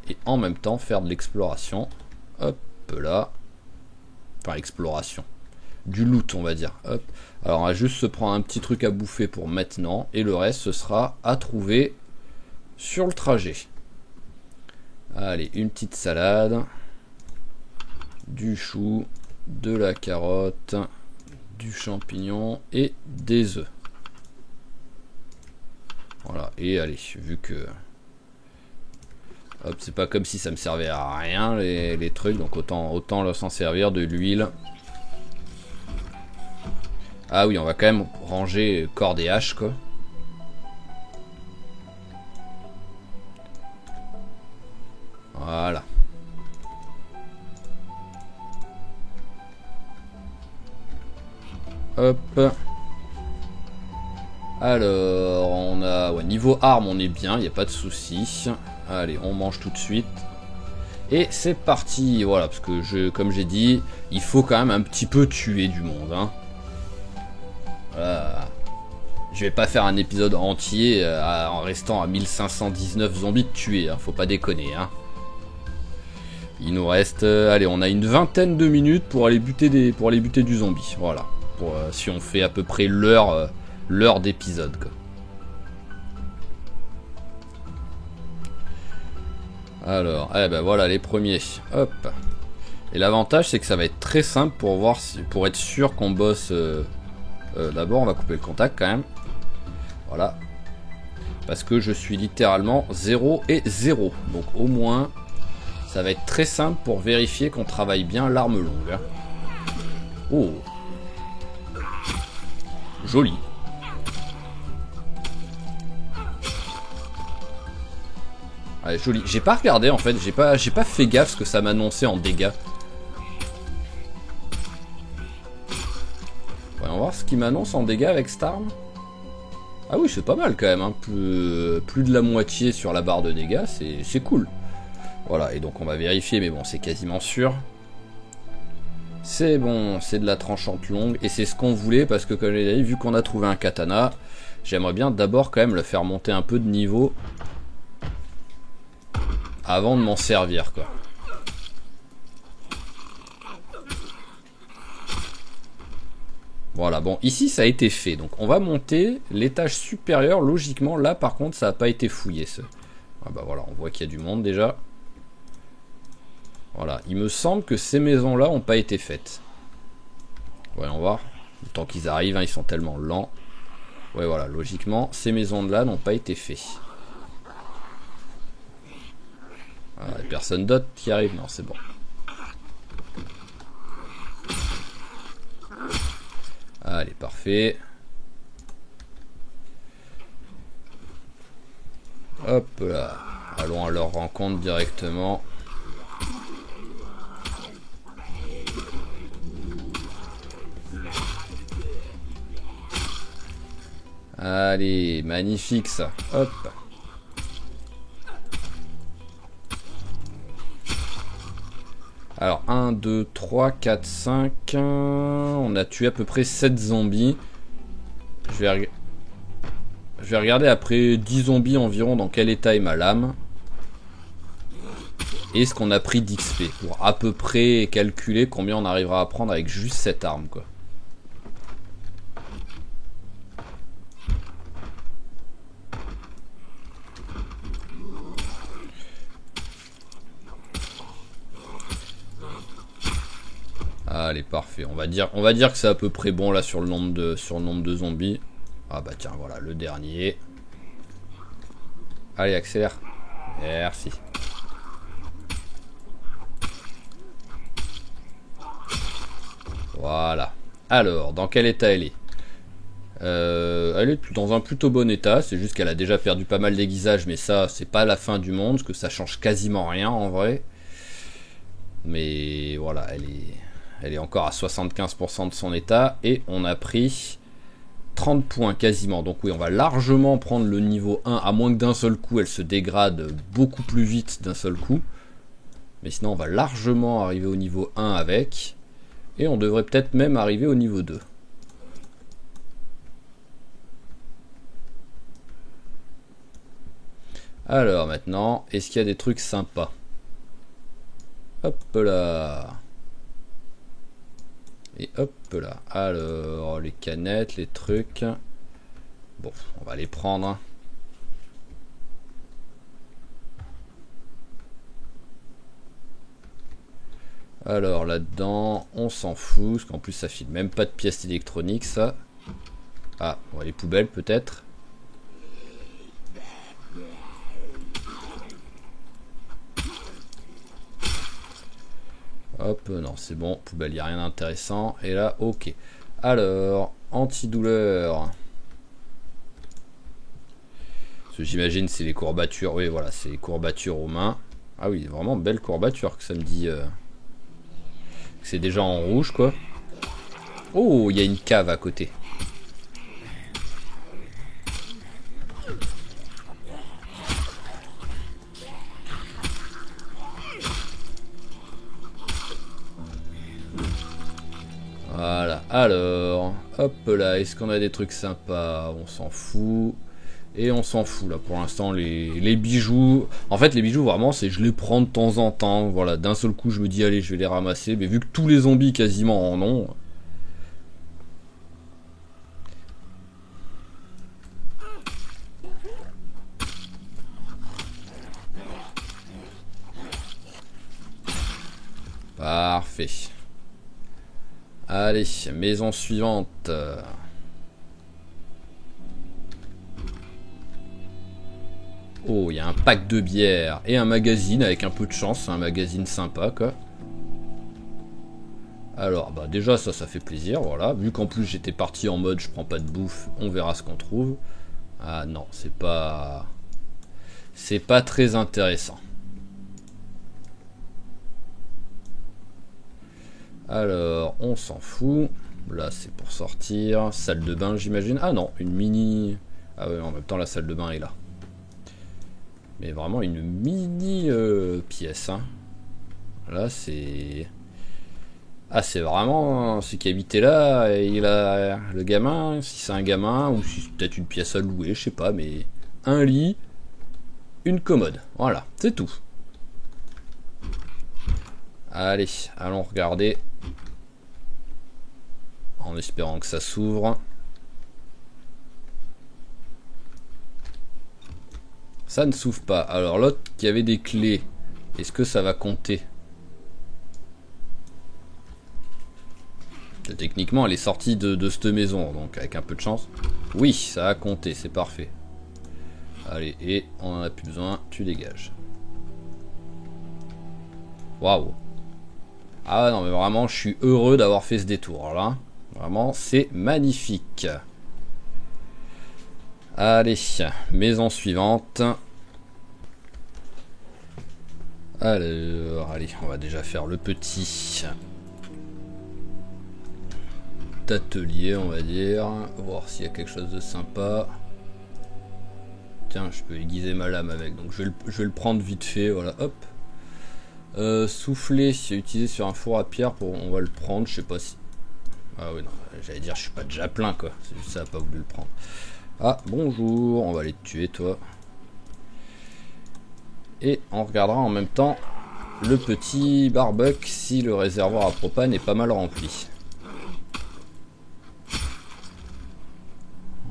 Et en même temps, faire de l'exploration. Hop là. Enfin, exploration. Du loot, on va dire. Hop. Alors, on va juste se prendre un petit truc à bouffer pour maintenant. Et le reste, ce sera à trouver sur le trajet. Allez, une petite salade. Du chou. De la carotte. Du champignon. Et des œufs. Voilà. Et allez, vu que... Hop, c'est pas comme si ça me servait à rien les trucs, donc autant s'en servir de l'huile. Ah oui, on va quand même ranger corde et hache, quoi. Voilà. Hop. Alors, on a... Ouais, niveau arme, on est bien, il n'y a pas de souci. Allez, on mange tout de suite. Et c'est parti, voilà, parce que comme j'ai dit, il faut quand même un petit peu tuer du monde, hein. Voilà. Je vais pas faire un épisode entier en restant à 1519 zombies de tuer, hein, faut pas déconner, hein. Il nous reste, allez, on a une vingtaine de minutes pour aller buter du zombie, voilà. Si on fait à peu près l'heure d'épisode, quoi. Alors, eh ben voilà les premiers. Hop. Et l'avantage c'est que ça va être très simple pour être sûr qu'on bosse. D'abord on va couper le contact quand même. Voilà. Parce que je suis littéralement 0 et 0. Donc au moins ça va être très simple pour vérifier qu'on travaille bien l'arme longue. Oh. Joli. Ouais, joli. J'ai pas regardé en fait, j'ai pas fait gaffe ce que ça m'annonçait en dégâts. Voyons voir ce qui m'annonce en dégâts avec cette arme. Ah oui, c'est pas mal quand même, hein. Plus de la moitié sur la barre de dégâts, c'est cool. Voilà, et donc on va vérifier, mais bon, c'est quasiment sûr. C'est bon, c'est de la tranchante longue, et c'est ce qu'on voulait, parce que comme j'ai dit, vu qu'on a trouvé un katana, j'aimerais bien d'abord quand même le faire monter un peu de niveau. Avant de m'en servir, quoi. Voilà, bon, ici ça a été fait. Donc on va monter l'étage supérieur. Logiquement, là par contre, ça n'a pas été fouillé. Ah bah voilà, on voit qu'il y a du monde déjà. Voilà, il me semble que ces maisons-là n'ont pas été faites. Voyons voir. Le temps qu'ils arrivent, hein, ils sont tellement lents. Ouais, voilà, logiquement, ces maisons-là n'ont pas été faites. Ah, y a personne d'autre qui arrive, non, c'est bon. Allez, parfait. Hop là. Allons à leur rencontre directement. Allez, magnifique ça. Hop. Alors 1, 2, 3, 4, 5. On a tué à peu près 7 zombies. Je vais regarder après 10 zombies environ dans quel état est ma lame. Et ce qu'on a pris d'XP. Pour à peu près calculer combien on arrivera à prendre avec juste cette arme, quoi. Allez, parfait. On va dire que c'est à peu près bon là sur le nombre de zombies. Ah bah tiens, voilà, le dernier. Allez, accélère. Merci. Voilà. Alors, dans quel état elle est? Elle est dans un plutôt bon état. C'est juste qu'elle a déjà perdu pas mal d'aiguisage, mais ça, c'est pas la fin du monde, parce que ça change quasiment rien en vrai. Mais voilà, elle est encore à 75% de son état. Et on a pris 30 points quasiment. Donc oui, on va largement prendre le niveau 1. À moins que d'un seul coup, elle se dégrade beaucoup plus vite d'un seul coup. Mais sinon, on va largement arriver au niveau 1 avec. Et on devrait peut-être même arriver au niveau 2. Alors maintenant, est-ce qu'il y a des trucs sympas? Hop là. Et hop là. Alors, les canettes, les trucs. Bon, on va les prendre. Alors là-dedans, on s'en fout, parce qu'en plus ça file même pas de pièces électroniques, ça. Ah, bon, les poubelles peut-être. Hop, non, c'est bon. Poubelle, il n'y a rien d'intéressant. Et là, ok. Alors, antidouleur. Ce que j'imagine, c'est les courbatures. Oui, voilà, c'est les courbatures aux mains. Ah oui, vraiment belle courbature que ça me dit. Que c'est déjà en rouge, quoi. Oh, il y a une cave à côté. Voilà, alors, hop là, est-ce qu'on a des trucs sympas? On s'en fout. Et on s'en fout là pour l'instant, les bijoux. En fait, les bijoux, vraiment, c'est je les prends de temps en temps. Voilà, d'un seul coup, je me dis, allez, je vais les ramasser. Mais vu que tous les zombies quasiment en ont. Parfait. Allez, maison suivante. Oh, il y a un pack de bière et un magazine avec un peu de chance. C'est un magazine sympa, quoi. Alors, bah déjà, ça fait plaisir, voilà. Vu qu'en plus, j'étais parti en mode je prends pas de bouffe, on verra ce qu'on trouve. Ah non, c'est pas... C'est pas très intéressant. Alors, on s'en fout. Là, c'est pour sortir. Salle de bain, j'imagine. Ah non, une mini... Ah ouais, en même temps, la salle de bain est là. Mais vraiment une mini pièce. Hein. Là, c'est... Ah, c'est vraiment... Celui qui habitait là, il a... Le gamin, si c'est un gamin, ou si c'est peut-être une pièce à louer, je sais pas, mais... Un lit, une commode. Voilà, c'est tout. Allez, allons regarder. En espérant que ça s'ouvre. Ça ne s'ouvre pas. Alors l'autre qui avait des clés, est-ce que ça va compter? Techniquement elle est sortie de cette maison, donc avec un peu de chance. Oui, ça a compté, c'est parfait. Allez, et on en a plus besoin, tu dégages. Waouh. Ah non mais vraiment je suis heureux d'avoir fait ce détour là. Vraiment c'est magnifique. Allez, maison suivante. Alors, allez, on va déjà faire le petit atelier, on va dire. Voir s'il y a quelque chose de sympa. Tiens, je peux aiguiser ma lame avec, donc je vais le prendre vite fait, voilà, hop. Souffler, c'est utilisé sur un four à pierre, on va le prendre, je sais pas si... Ah oui, non, j'allais dire, je suis pas déjà plein, quoi. C'est juste ça, pas voulu le prendre. Ah, bonjour, on va aller te tuer, toi. Et on regardera en même temps le petit barbecue si le réservoir à propane est pas mal rempli.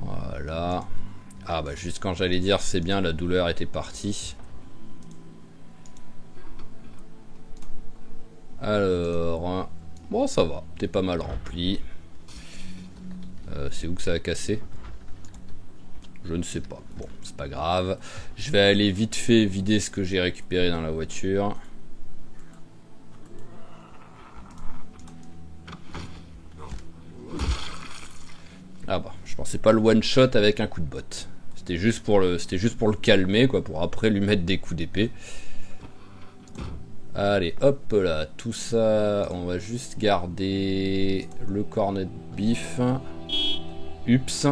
Voilà. Ah bah juste quand j'allais dire c'est bien, la douleur était partie. Alors, bon ça va, t'es pas mal rempli. C'est où que ça a cassé? Je ne sais pas. Bon, c'est pas grave. Je vais aller vite fait vider ce que j'ai récupéré dans la voiture. Ah bah, je pensais pas le one shot avec un coup de botte. C'était juste pour le calmer, quoi, pour après lui mettre des coups d'épée. Allez, hop là, tout ça, on va juste garder le cornet de bif. Ups.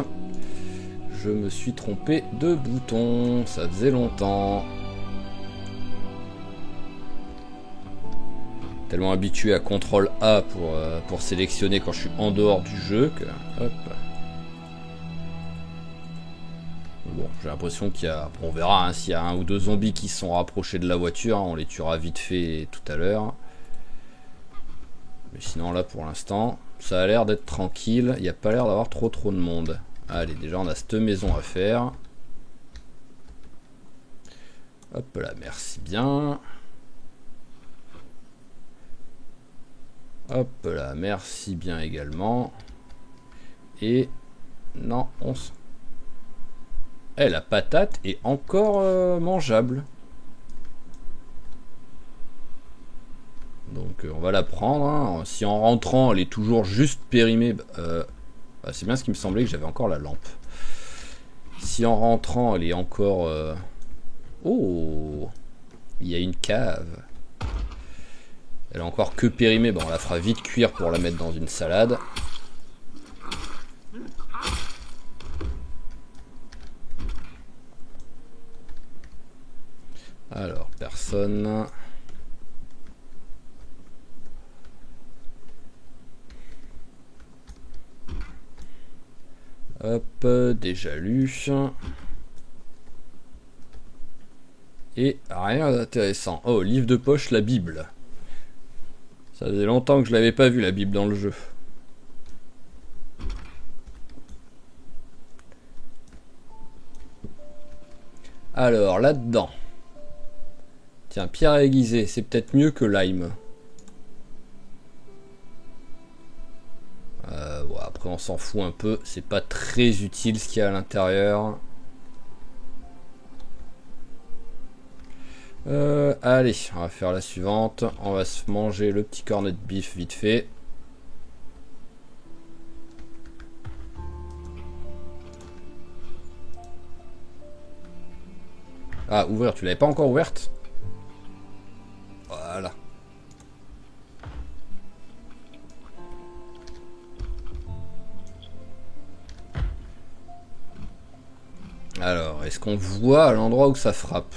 Je me suis trompé de bouton, ça faisait longtemps. Tellement habitué à CTRL A pour sélectionner quand je suis en dehors du jeu que... Hop. Bon, j'ai l'impression qu'il y a... On verra hein, s'il y a un ou deux zombies qui se sont rapprochés de la voiture. Hein, on les tuera vite fait tout à l'heure. Mais sinon là pour l'instant, ça a l'air d'être tranquille. Il n'y a pas l'air d'avoir trop de monde. Allez, déjà on a cette maison à faire. Hop là, merci bien. Hop là, merci bien également. Et non, on se... Eh, la patate est encore mangeable. Donc on va la prendre. Hein. Si en rentrant elle est toujours juste périmée, c'est bien ce qui me semblait que j'avais encore la lampe. Si en rentrant elle est encore... Oh, il y a une cave. Elle est encore que périmée. Bon, on la fera vite cuire pour la mettre dans une salade. Alors, personne. Hop, déjà lu. Et rien d'intéressant. Oh, livre de poche, la Bible. Ça faisait longtemps que je l'avais pas vu, la Bible, dans le jeu. Alors, là-dedans. Tiens, pierre aiguisée, c'est peut-être mieux que lime. Bon, après, on s'en fout un peu. C'est pas très utile ce qu'il y a à l'intérieur. Allez, on va faire la suivante. On va se manger le petit cornet de bif vite fait. Ah, ouvrir, tu l'avais pas encore ouverte? Voilà. Alors, est-ce qu'on voit à l'endroit où ça frappe?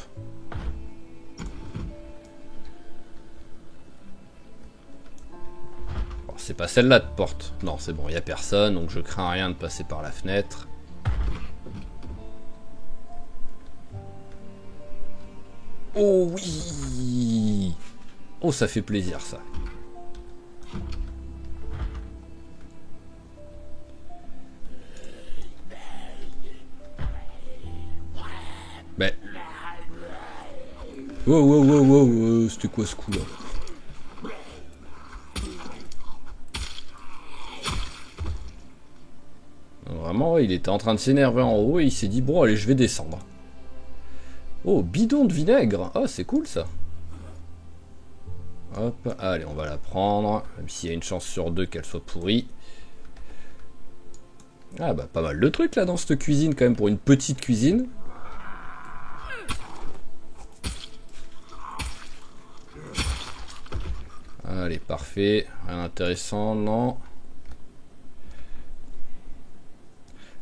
Bon, c'est pas celle-là de porte. Non, c'est bon, il n'y a personne, donc je crains rien de passer par la fenêtre. Oh oui! Oh, ça fait plaisir, ça. Mais... Wow, c'était quoi ce coup-là? Vraiment, il était en train de s'énerver en haut et il s'est dit, bon, allez, je vais descendre. Oh, bidon de vinaigre. Oh, c'est cool, ça. Hop, allez, on va la prendre. Même s'il y a une chance sur deux qu'elle soit pourrie. Ah bah, pas mal de trucs, là, dans cette cuisine, quand même, pour une petite cuisine. Allez, parfait. Rien d'intéressant, non.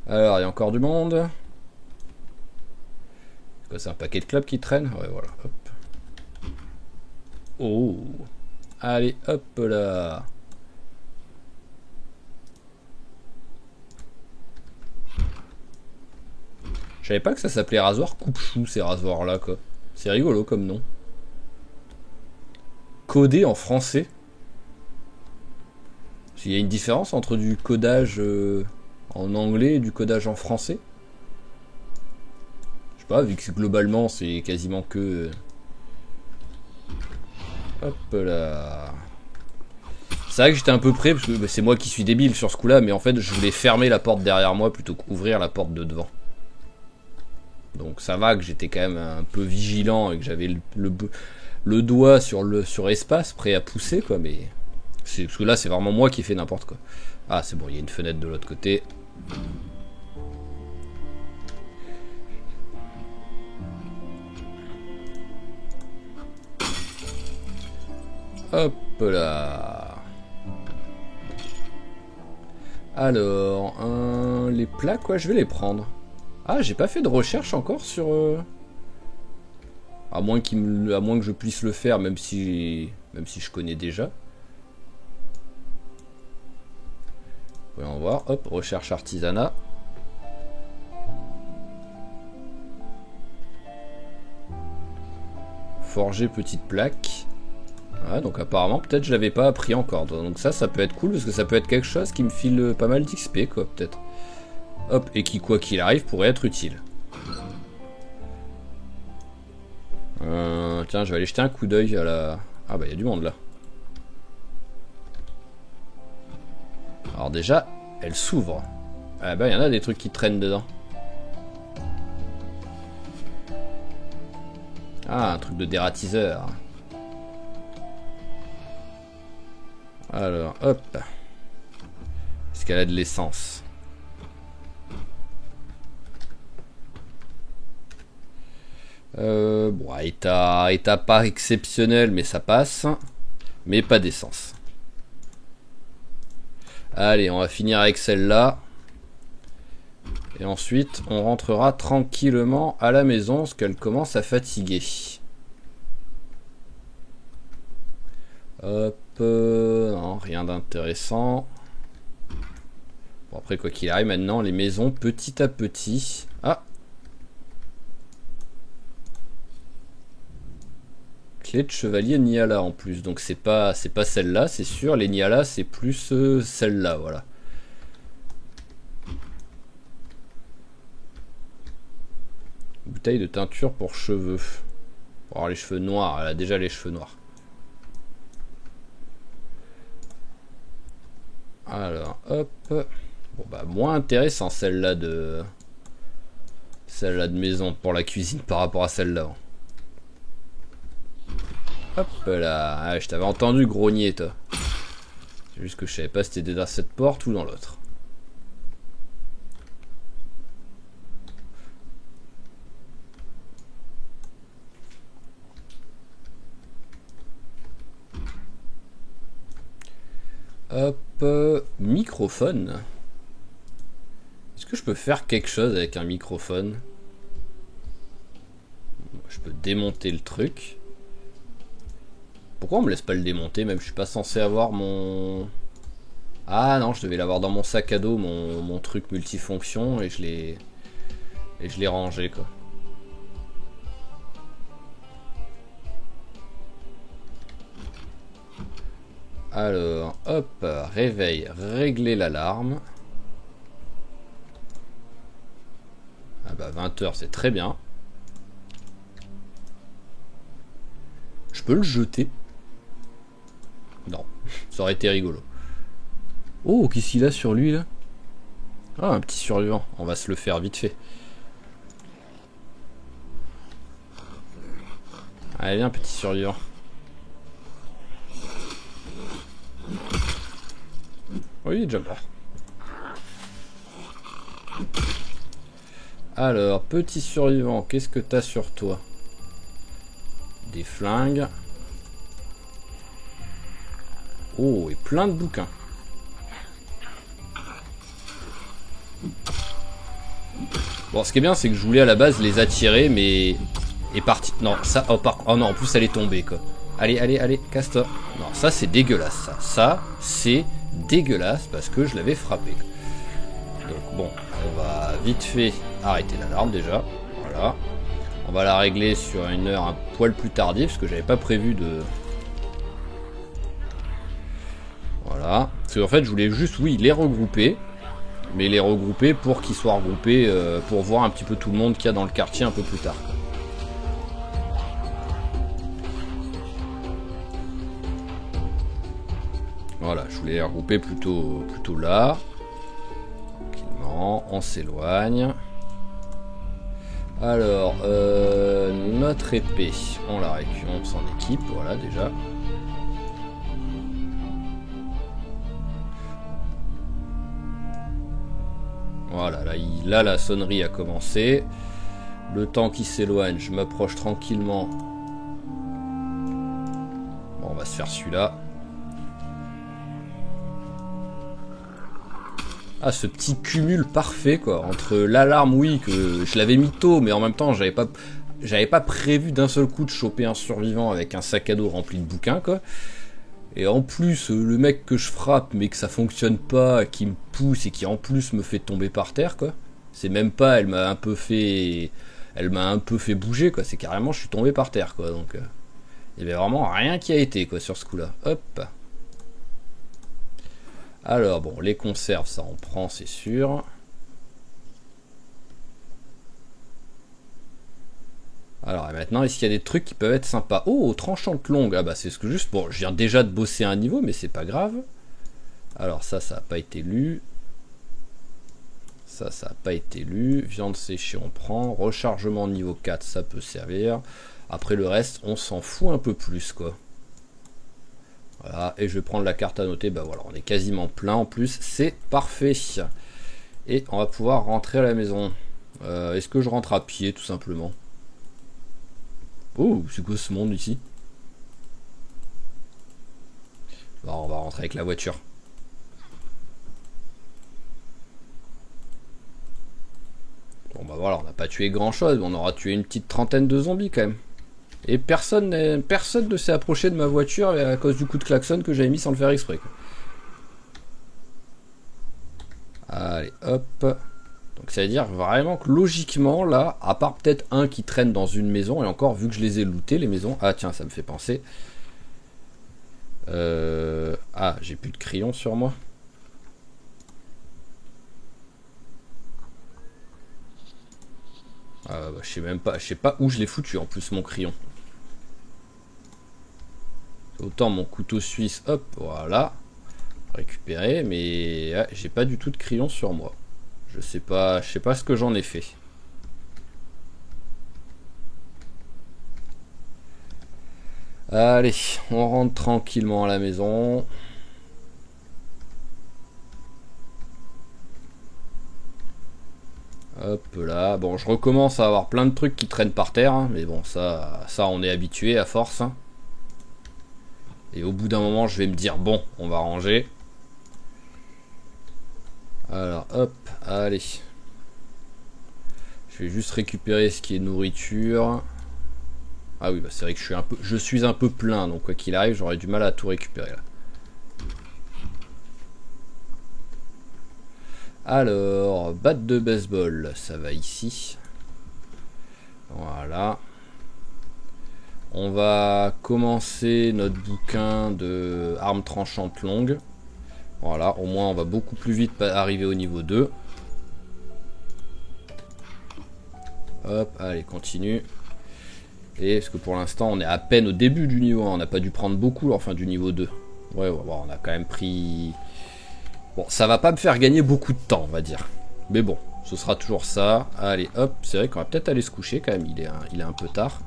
Alors, il y a encore du monde. C'est un paquet de clubs qui traîne. Ouais, voilà. Hop. Oh. Allez, hop là. Je savais pas que ça s'appelait rasoir coupe-chou, ces rasoirs-là, quoi. C'est rigolo comme nom. Codé en français. Il y a une différence entre du codage en anglais et du codage en français. Je sais pas, vu que globalement c'est quasiment que... Hop là. C'est vrai que j'étais un peu près, parce que c'est moi qui suis débile sur ce coup-là, mais en fait je voulais fermer la porte derrière moi plutôt qu'ouvrir la porte de devant. Donc ça va que j'étais quand même un peu vigilant et que j'avais le doigt sur espace, prêt à pousser, quoi, mais... Parce que là c'est vraiment moi qui ai fait n'importe quoi. Ah c'est bon, il y a une fenêtre de l'autre côté. Hop là. Alors, les plats, quoi, je vais les prendre. Ah, j'ai pas fait de recherche encore sur... À moins que je puisse le faire, même si je connais déjà. Voyons voir. Hop, recherche artisanat. Forger petite plaque. Ouais, donc apparemment, peut-être je l'avais pas appris encore. Donc ça peut être cool, parce que ça peut être quelque chose qui me file pas mal d'XP, quoi, peut-être. Hop, et qui, quoi qu'il arrive, pourrait être utile. Tiens, je vais aller jeter un coup d'œil à la... Ah bah, il y a du monde, là. Alors déjà, elle s'ouvre. Ah bah, il y en a des trucs qui traînent dedans. Ah, un truc de dératiseur. Alors, hop. Est-ce qu'elle a de l'essence? Bon, état pas exceptionnel, mais ça passe. Mais pas d'essence. Allez, on va finir avec celle-là. Et ensuite, on rentrera tranquillement à la maison, parce qu'elle commence à fatiguer. Hop, non, rien d'intéressant. Bon, après, quoi qu'il arrive, maintenant, les maisons, petit à petit... Ah! Clé de chevalier Niala en plus, donc c'est pas celle-là, c'est sûr. Les Niala, c'est plus celle-là, voilà. Bouteille de teinture pour cheveux. Pour avoir les cheveux noirs, elle a déjà les cheveux noirs. Alors, hop. Bon bah moins intéressant celle-là de maison pour la cuisine par rapport à celle-là. Hop là, ah, je t'avais entendu grogner toi. C'est juste que je savais pas si c'était dans cette porte ou dans l'autre. Hop, microphone. Est-ce que je peux faire quelque chose avec un microphone? Je peux démonter le truc. Pourquoi on me laisse pas le démonter? Même je suis pas censé avoir mon... Ah non, je devais l'avoir dans mon sac à dos, mon truc multifonction, et je l'ai rangé quoi. Alors, hop, réveil, régler l'alarme. Ah bah 20h c'est très bien. Je peux le jeter? Non, ça aurait été rigolo. Oh, qu'est-ce qu'il a sur lui là? Ah, un petit survivant, on va se le faire vite fait. Allez, viens, petit survivant. Oui, il est déjà mort. Alors, petit survivant, qu'est-ce que t'as sur toi? Des flingues. Oh, et plein de bouquins. Bon, ce qui est bien, c'est que je voulais à la base les attirer, mais... est parti. Non, ça... Oh non, en plus, elle est tombée, quoi. Allez, allez, allez, casse-toi. Non, ça, c'est dégueulasse, ça. Ça, c'est dégueulasse, parce que je l'avais frappé. Donc, bon, on va vite fait arrêter l'alarme, déjà. Voilà. On va la régler sur une heure un poil plus tardive, parce que j'avais pas prévu de... Voilà. Parce qu'en fait, je voulais juste, oui, les regrouper. Mais les regrouper pour qu'ils soient regroupés, pour voir un petit peu tout le monde qu'il y a dans le quartier un peu plus tard. Voilà, je voulais les regrouper plutôt là. Tranquillement, on s'éloigne. Alors, notre épée, on la récupère, on s'en équipe, voilà déjà. Voilà, là la sonnerie a commencé. Le temps qui s'éloigne, je m'approche tranquillement. Bon, on va se faire celui-là. Ah, ce petit cumul parfait, quoi. Entre l'alarme, oui, que je l'avais mis tôt, mais en même temps, j'avais pas prévu d'un seul coup de choper un survivant avec un sac à dos rempli de bouquins, quoi. Et en plus, le mec que je frappe, mais que ça fonctionne pas, qui me pousse et qui en plus me fait tomber par terre, quoi. C'est même pas, elle m'a un peu fait bouger, quoi. C'est carrément, je suis tombé par terre, quoi. Donc, il y avait vraiment rien qui a été, quoi, sur ce coup-là. Hop. Alors, bon, les conserves, ça on prend, c'est sûr. Alors, et maintenant, est-ce qu'il y a des trucs qui peuvent être sympas? Oh, tranchante longue. Ah bah, c'est ce que juste... Bon, je viens déjà de bosser un niveau, mais c'est pas grave. Alors, ça n'a pas été lu. Ça n'a pas été lu. Viande séchée, on prend. Rechargement niveau 4, ça peut servir. Après, le reste, on s'en fout un peu plus, quoi. Voilà, et je vais prendre la carte à noter. Bah voilà, on est quasiment plein en plus. C'est parfait. Et on va pouvoir rentrer à la maison. Est-ce que je rentre à pied tout simplement? Oh, c'est quoi ce monde ici? Bon, on va rentrer avec la voiture. Bon bah voilà, on n'a pas tué grand chose, mais on aura tué une petite trentaine de zombies quand même. Et personne ne s'est approché de ma voiture à cause du coup de klaxon que j'avais mis sans le faire exprès, quoi. Allez, hop. Donc ça veut dire vraiment que logiquement, là, à part peut-être un qui traîne dans une maison, et encore, vu que je les ai lootés, les maisons... Ah tiens, ça me fait penser. Ah, j'ai plus de crayon sur moi. Bah, je sais même pas, je sais pas où je l'ai foutu en plus mon crayon. Autant mon couteau suisse, hop, voilà. Récupéré, mais ouais, j'ai pas du tout de crayon sur moi. Je sais pas ce que j'en ai fait. Allez, on rentre tranquillement à la maison. Hop là, bon je recommence à avoir plein de trucs qui traînent par terre, hein, mais bon ça on est habitué à force. Hein. Et au bout d'un moment je vais me dire bon, on va ranger. Alors hop, allez. Je vais juste récupérer ce qui est nourriture. Ah oui, bah c'est vrai que je suis un peu plein, donc quoi qu'il arrive, j'aurais du mal à tout récupérer là. Alors, batte de baseball, ça va ici. Voilà. On va commencer notre bouquin de armes tranchantes longues. Voilà, au moins on va beaucoup plus vite arriver au niveau 2. Hop, allez, continue. Et parce que pour l'instant on est à peine au début du niveau 1, on n'a pas dû prendre beaucoup, enfin du niveau 2. Ouais, bon, on a quand même pris... Bon, ça va pas me faire gagner beaucoup de temps, on va dire. Mais bon, ce sera toujours ça. Allez, hop, c'est vrai qu'on va peut-être aller se coucher quand même, il est un peu tard.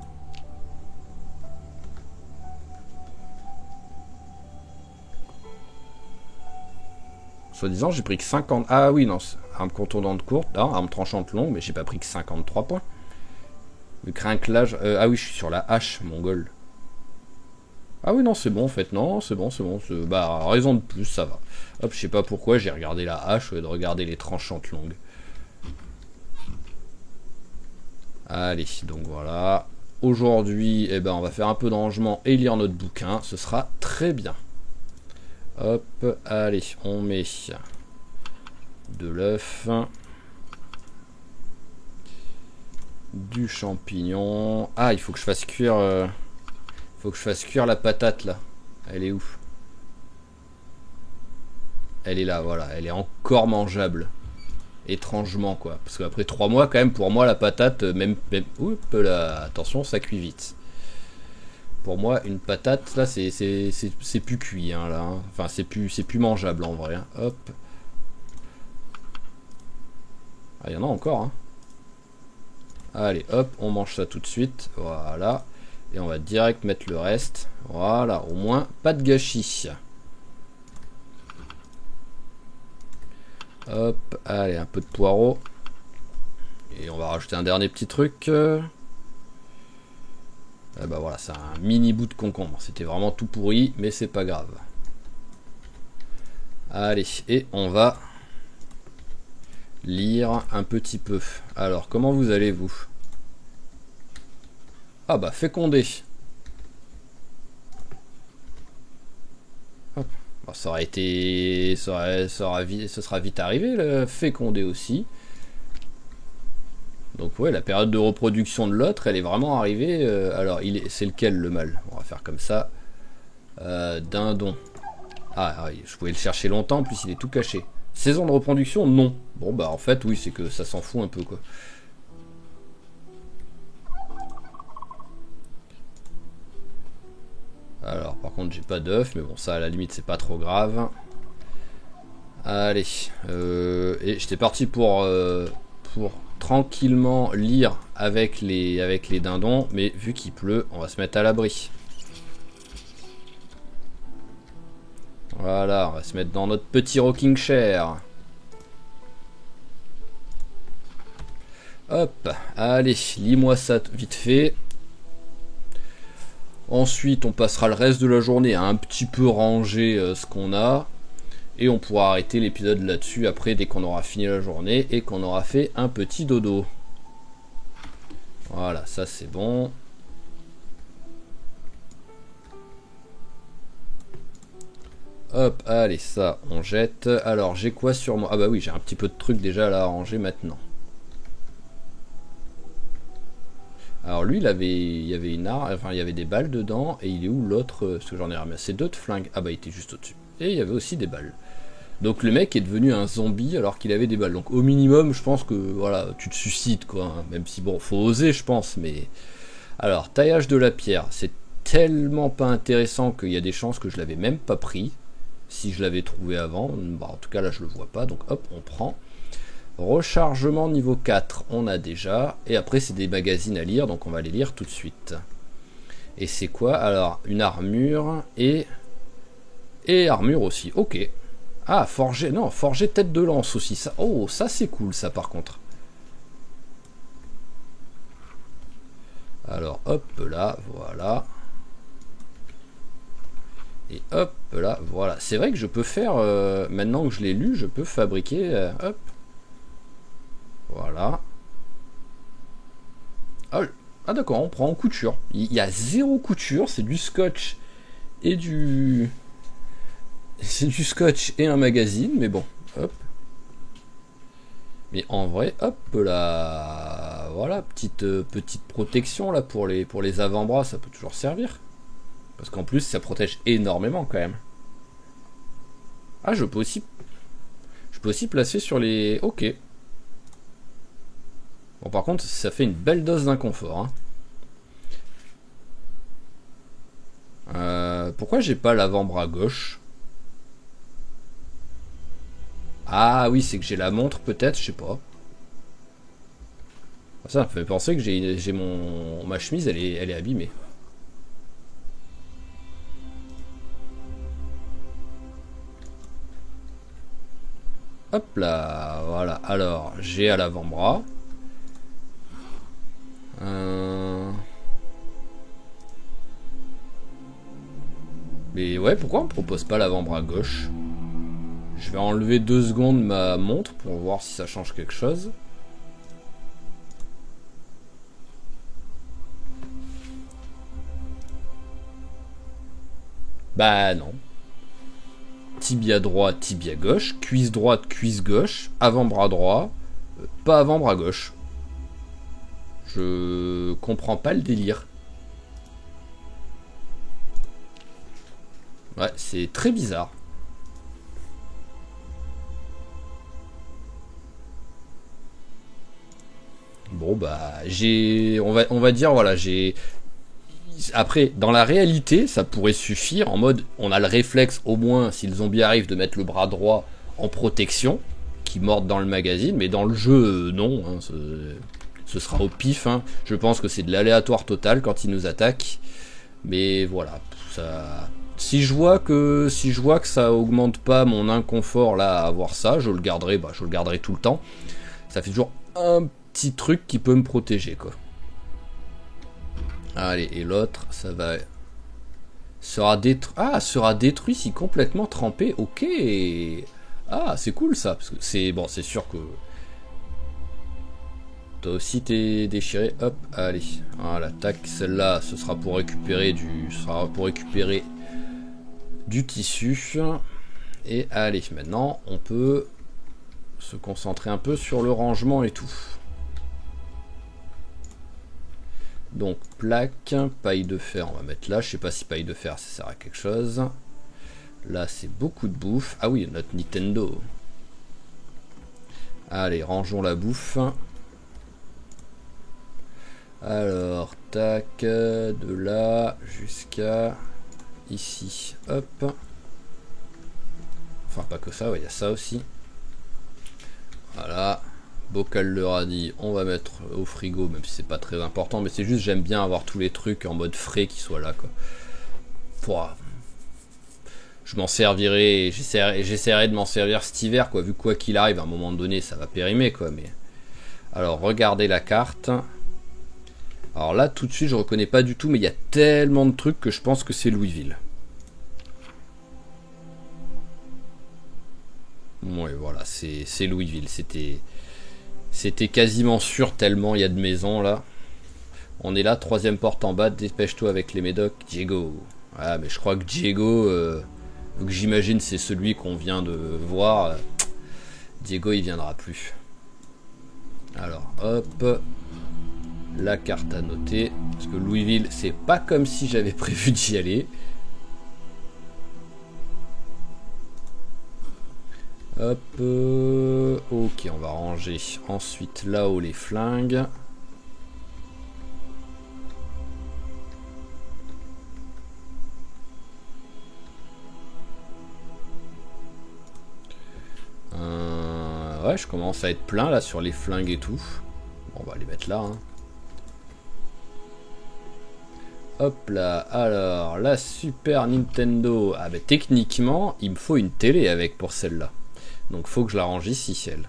Soi-disant, j'ai pris que 50... Ah oui, non, arme contondante courte, non, arme tranchante longue, mais j'ai pas pris que 53 points. Le crinquelage... ah oui, je suis sur la hache, mongol. Ah oui, non, c'est bon en fait, non, c'est bon. Bah, raison de plus, ça va. Hop, je sais pas pourquoi, j'ai regardé la hache au lieu de regarder les tranchantes longues. Allez, donc voilà. Aujourd'hui, eh ben, on va faire un peu de rangement et lire notre bouquin, ce sera très bien. Hop, allez, on met de l'œuf, du champignon. Ah, il faut que je fasse cuire... Faut que je fasse cuire la patate là. Elle est où? Elle est là, voilà. Elle est encore mangeable. Étrangement quoi. Parce qu'après 3 mois quand même, pour moi la patate, même oups là, attention, ça cuit vite. Pour moi une patate là c'est plus cuit hein, là. Hein. Enfin c'est plus mangeable en vrai. Hein. Hop. Ah il y en a encore hein. Allez hop, on mange ça tout de suite. Voilà. Et on va direct mettre le reste. Voilà, au moins pas de gâchis. Hop, allez, un peu de poireau. Et on va rajouter un dernier petit truc. Ah bah voilà, c'est un mini bout de concombre. C'était vraiment tout pourri, mais c'est pas grave. Allez, et on va lire un petit peu. Alors, comment vous allez vous? Ah bah fécondé. Hop. Bon, ça aurait été... ce sera vite arrivé, le fécondé aussi. Donc ouais, la période de reproduction de l'autre, elle est vraiment arrivée. Alors, c'est lequel le mâle? On va faire comme ça. Dindon. Ah oui, je pouvais le chercher longtemps, en plus il est tout caché. Saison de reproduction, non. Bon bah en fait, oui, c'est que ça s'en fout un peu quoi. Alors par contre j'ai pas d'œuf, mais bon ça à la limite c'est pas trop grave. Allez, et j'étais parti pour tranquillement lire avec les dindons, mais vu qu'il pleut, on va se mettre à l'abri. Voilà, on va se mettre dans notre petit rocking chair. Hop, allez, lis-moi ça vite fait. Ensuite, on passera le reste de la journée à un petit peu ranger ce qu'on a. Et on pourra arrêter l'épisode là-dessus après, dès qu'on aura fini la journée et qu'on aura fait un petit dodo. Voilà, ça c'est bon. Hop, allez, ça, on jette. Alors, j'ai quoi sur moi? Ah bah oui, j'ai un petit peu de trucs déjà là à ranger maintenant. Alors lui, il y avait une arme, enfin il y avait des balles dedans, et il est où l'autre? Parce que j'en ai ramassé d'autres flingues. Ah bah il était juste au-dessus. Et il y avait aussi des balles. Donc le mec est devenu un zombie alors qu'il avait des balles. Donc au minimum, je pense que voilà, tu te suicides quoi. Hein. Même si bon, faut oser, je pense. Mais alors taillage de la pierre, c'est tellement pas intéressant qu'il y a des chances que je l'avais même pas pris. Si je l'avais trouvé avant, bah, en tout cas là je le vois pas. Donc hop, on prend. Rechargement niveau 4, on a déjà. Et après, c'est des magazines à lire, donc on va les lire tout de suite. Et c'est quoi? Alors, une armure et armure aussi. Ok. Ah, forger, non, forger tête de lance aussi. Ça, oh, ça c'est cool, ça par contre. Alors, hop là, voilà. Et hop là, voilà. C'est vrai que je peux faire, maintenant que je l'ai lu, je peux fabriquer, hop. Voilà. Ah d'accord, on prend en couture. Il y a 0 couture, c'est du scotch et du... C'est du scotch et un magazine, mais bon, hop. Mais en vrai, hop là, voilà, petite protection là pour les avant-bras, ça peut toujours servir. Parce qu'en plus, ça protège énormément quand même. Ah, je peux aussi placer sur les... Ok. Bon, par contre, ça fait une belle dose d'inconfort. Hein. Pourquoi j'ai pas l'avant-bras gauche? Ah oui, c'est que j'ai la montre peut-être, je sais pas. Ça me fait penser que j'ai ma chemise, elle est abîmée. Hop là, voilà. Alors, j'ai à l'avant-bras. Mais ouais, pourquoi on me propose pas l'avant-bras gauche? Je vais enlever 2 secondes ma montre pour voir si ça change quelque chose. Bah non. Tibia droit, tibia gauche, cuisse droite, cuisse gauche, avant-bras droit, pas avant-bras gauche. Je comprends pas le délire. Ouais, c'est très bizarre. Bon bah on va dire voilà, après dans la réalité ça pourrait suffire en mode on a le réflexe au moins si le zombie arrive de mettre le bras droit en protection qui morde dans le magazine, mais dans le jeu non hein, ce sera au pif hein. Je pense que c'est de l'aléatoire total quand il nous attaque, mais voilà ça. Si je vois que ça augmente pas mon inconfort là à avoir ça, je le garderai tout le temps. Ça fait toujours un petit truc qui peut me protéger quoi. Allez, et l'autre, ça va sera détruit si complètement trempé. OK. Ah, c'est cool ça parce que c'est bon, c'est sûr que toi aussi t'es déchiré. Hop, allez. Voilà, tac, celle-là, ce sera pour récupérer du tissu. Et allez, maintenant, on peut se concentrer un peu sur le rangement et tout. Donc plaque, paille de fer, on va mettre là. Je sais pas si paille de fer ça sert à quelque chose. Là c'est beaucoup de bouffe. Ah oui, notre Nintendo. Allez, rangeons la bouffe. Alors, tac, de là jusqu'à ici. Hop. Enfin pas que ça, il y a ça aussi. Voilà. Bocal de radis, on va mettre au frigo, même si c'est pas très important, mais c'est juste j'aime bien avoir tous les trucs en mode frais qui soient là quoi. je m'en servirai, j'essaierai de m'en servir cet hiver, quoi. Vu quoi qu'il arrive, à un moment donné, ça va périmer, quoi. Mais alors, regardez la carte. Alors là, tout de suite, je reconnais pas du tout, mais il y a tellement de trucs que je pense que c'est Louisville. Ouais, voilà, c'est Louisville. C'était quasiment sûr tellement il y a de maisons là. On est là, troisième porte en bas, dépêche-toi avec les médocs. Diego. Ah, mais je crois que Diego, vu que j'imagine c'est celui qu'on vient de voir, Diego il viendra plus. Alors, hop. La carte à noter. Parce que Louisville, c'est pas comme si j'avais prévu d'y aller. Hop. Ok, on va ranger ensuite là-haut les flingues. Ouais, je commence à être plein là sur les flingues et tout. Bon, on va les mettre là. Hein. Hop là, alors la Super Nintendo. Ah bah techniquement, il me faut une télé avec pour celle-là. Donc faut que je la range ici, elle.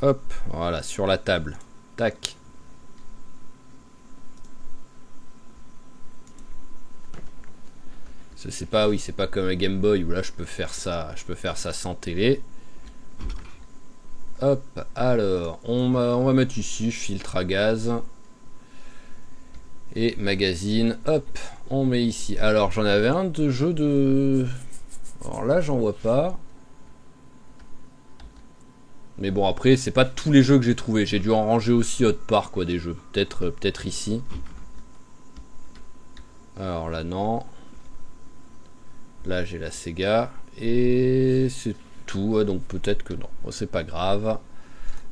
Hop, voilà, sur la table. Tac. C'est pas, oui, c'est pas comme un Game Boy où là je peux faire ça sans télé. Hop, alors, on va mettre ici filtre à gaz. Et magazine, hop, on met ici. Alors j'en avais un de jeu de... Alors là j'en vois pas. Mais bon après c'est pas tous les jeux que j'ai trouvé. J'ai dû en ranger aussi autre part quoi des jeux. Peut-être ici. Alors là non. Là j'ai la Sega. Et c'est tout. Donc peut-être que non. Oh, c'est pas grave.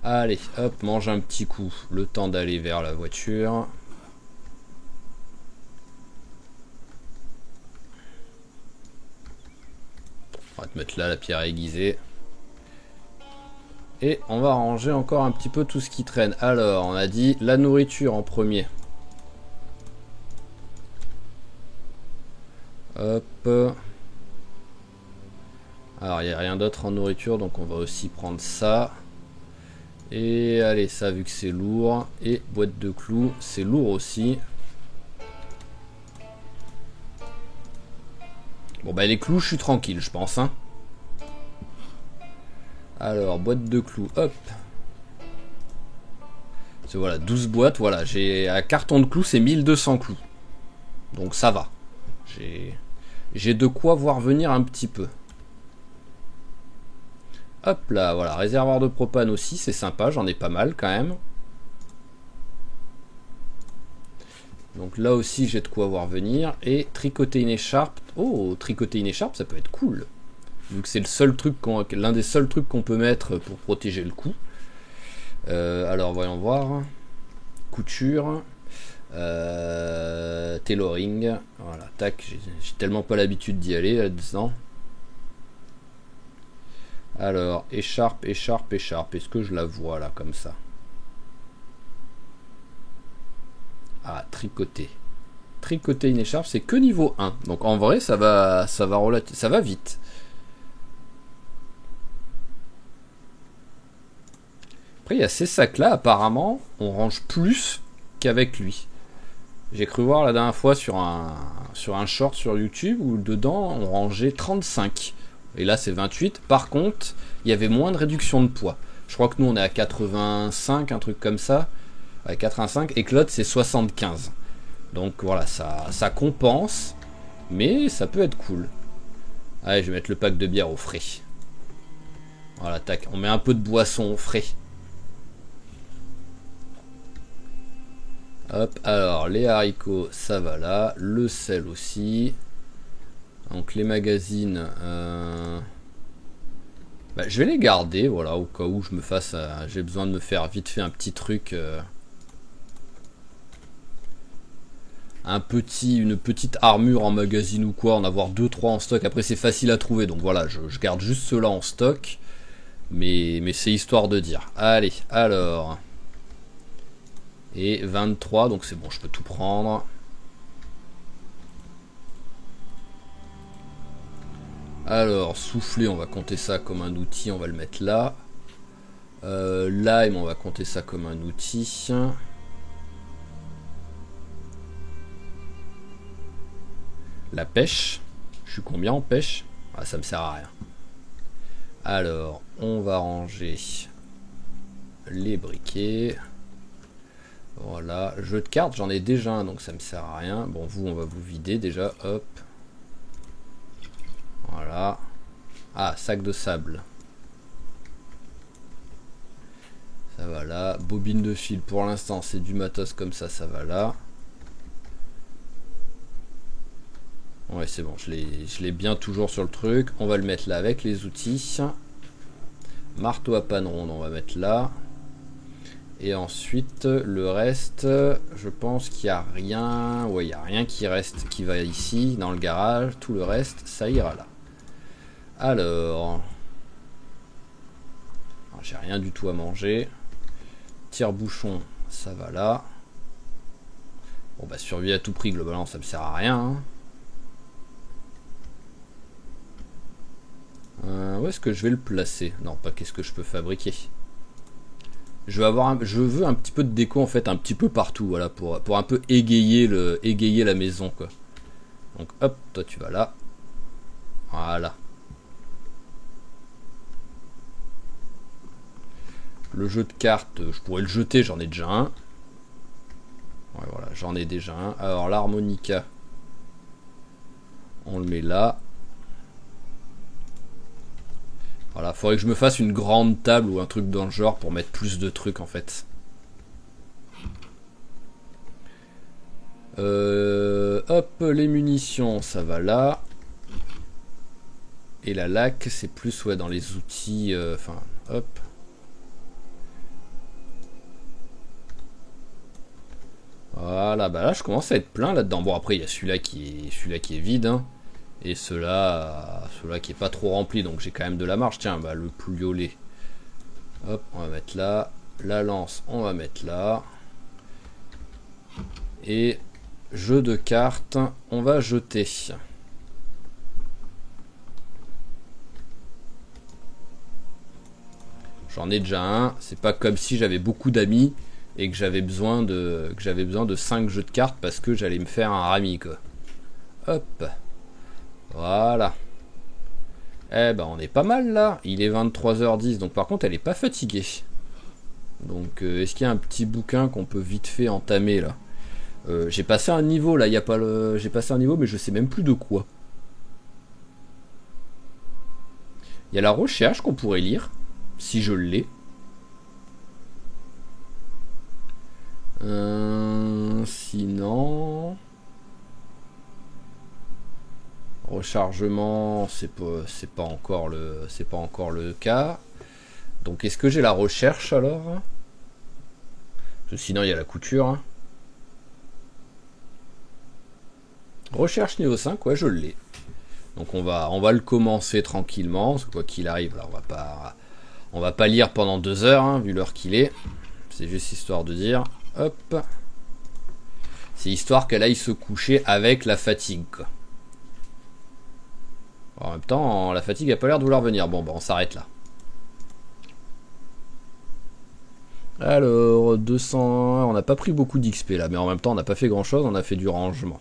Allez hop, mange un petit coup. Le temps d'aller vers la voiture. On va te mettre là la pierre aiguisée. Et on va ranger encore un petit peu tout ce qui traîne. Alors, on a dit la nourriture en premier. Hop. Alors, il n'y a rien d'autre en nourriture, donc on va aussi prendre ça. Et allez, ça vu que c'est lourd. Et boîte de clous, c'est lourd aussi. Bon bah les clous, je suis tranquille, je pense. Hein. Alors, boîte de clous, hop. Voilà, 12 boîtes, voilà. J'ai un carton de clous, c'est 1200 clous. Donc ça va. J'ai de quoi voir venir un petit peu. Hop là, voilà. Réservoir de propane aussi, c'est sympa, j'en ai pas mal quand même. Donc là aussi j'ai de quoi voir venir. Et tricoter une écharpe. Oh, tricoter une écharpe, ça peut être cool. Donc c'est le seul truc l'un des seuls trucs qu'on peut mettre pour protéger le cou. Alors voyons voir. Couture. Tailoring. Voilà, tac. J'ai tellement pas l'habitude d'y aller là-dedans. Alors, écharpe. Est-ce que je la vois là comme ça? Ah, tricoter. Tricoter une écharpe, c'est que niveau 1. Donc en vrai, ça va vite. Après, il y a ces sacs-là, apparemment, on range plus qu'avec lui. J'ai cru voir la dernière fois sur un short sur YouTube où dedans, on rangeait 35. Et là, c'est 28. Par contre, il y avait moins de réduction de poids. Je crois que nous, on est à 85, un truc comme ça. Ouais, 85. Et que l'autre, c'est 75. Donc voilà, ça compense. Mais ça peut être cool. Allez, je vais mettre le pack de bière au frais. Voilà, tac. On met un peu de boisson au frais. Hop, alors les haricots, ça va là. Le sel aussi. Donc les magazines, je vais les garder, voilà, au cas où je me fasse, j'ai besoin de me faire vite fait un petit truc, une petite armure en magazine ou quoi, en avoir 2-3 en stock. Après c'est facile à trouver, donc voilà, je garde juste ceux-là en stock, mais c'est histoire de dire. Allez, alors, Et 23, donc c'est bon, je peux tout prendre. Alors, souffler, on va compter ça comme un outil, on va le mettre là. Lime, on va compter ça comme un outil. La pêche, je suis combien en pêche? Ah, ça me sert à rien. Alors, on va ranger les briquets. Voilà, jeu de cartes, j'en ai déjà un, donc ça me sert à rien. Bon, vous, on va vous vider déjà, hop. Voilà. Ah, sac de sable. Ça va là. Bobine de fil, pour l'instant, c'est du matos comme ça va là. Ouais, c'est bon, je l'ai bien toujours sur le truc. On va le mettre là avec les outils. Marteau à panne ronde, on va mettre là. Et ensuite, le reste, je pense qu'il n'y a rien. Ouais, il n'y a rien qui reste, qui va ici, dans le garage. Tout le reste, ça ira là. Alors. J'ai rien du tout à manger. Tire-bouchon, ça va là. Bon, bah, survie à tout prix, globalement, ça me sert à rien. Hein. Où est-ce que je vais le placer? Non, pas qu'est-ce que je peux fabriquer. Je veux un petit peu de déco en fait, un petit peu partout, voilà, pour un peu égayer la maison quoi. Donc hop, toi tu vas là. Voilà. Le jeu de cartes, je pourrais le jeter, j'en ai déjà un. Ouais, voilà, j'en ai déjà un. Alors l'harmonica, on le met là. Voilà, faudrait que je me fasse une grande table ou un truc dans le genre pour mettre plus de trucs en fait. Hop, les munitions, ça va là. Et la laque, c'est plus ouais, dans les outils. Enfin, hop. Voilà, bah là je commence à être plein là-dedans. Bon après il y a celui-là qui est vide. Hein. Et ceux-là qui est pas trop rempli, donc j'ai quand même de la marge. Tiens, bah le pouliolé. Hop, on va mettre là. La lance, on va mettre là. Et jeu de cartes, on va jeter. J'en ai déjà un. C'est pas comme si j'avais beaucoup d'amis et que j'avais besoin de 5 jeux de cartes parce que j'allais me faire un rami quoi. Hop. Voilà. Eh ben on est pas mal là. Il est 23h10 donc par contre elle est pas fatiguée. Donc est-ce qu'il y a un petit bouquin qu'on peut vite fait entamer là? J'ai passé un niveau là, il y a pas le. J'ai passé un niveau mais je sais même plus de quoi. Il y a la recherche qu'on pourrait lire, si je l'ai. Sinon. Rechargement, c'est pas encore le cas. Donc est-ce que j'ai la recherche alors? Parce que sinon il y a la couture. Hein. Recherche niveau 5, ouais je l'ai. Donc on va le commencer tranquillement, parce que quoi qu'il arrive, là on va pas lire pendant 2 heures, hein, vu l'heure qu'il est. C'est juste histoire de dire, hop. C'est histoire qu'elle aille se coucher avec la fatigue, quoi. En même temps, la fatigue a pas l'air de vouloir venir. Bon, bah on s'arrête là. Alors, 200... On n'a pas pris beaucoup d'XP là, mais en même temps, on n'a pas fait grand chose, on a fait du rangement.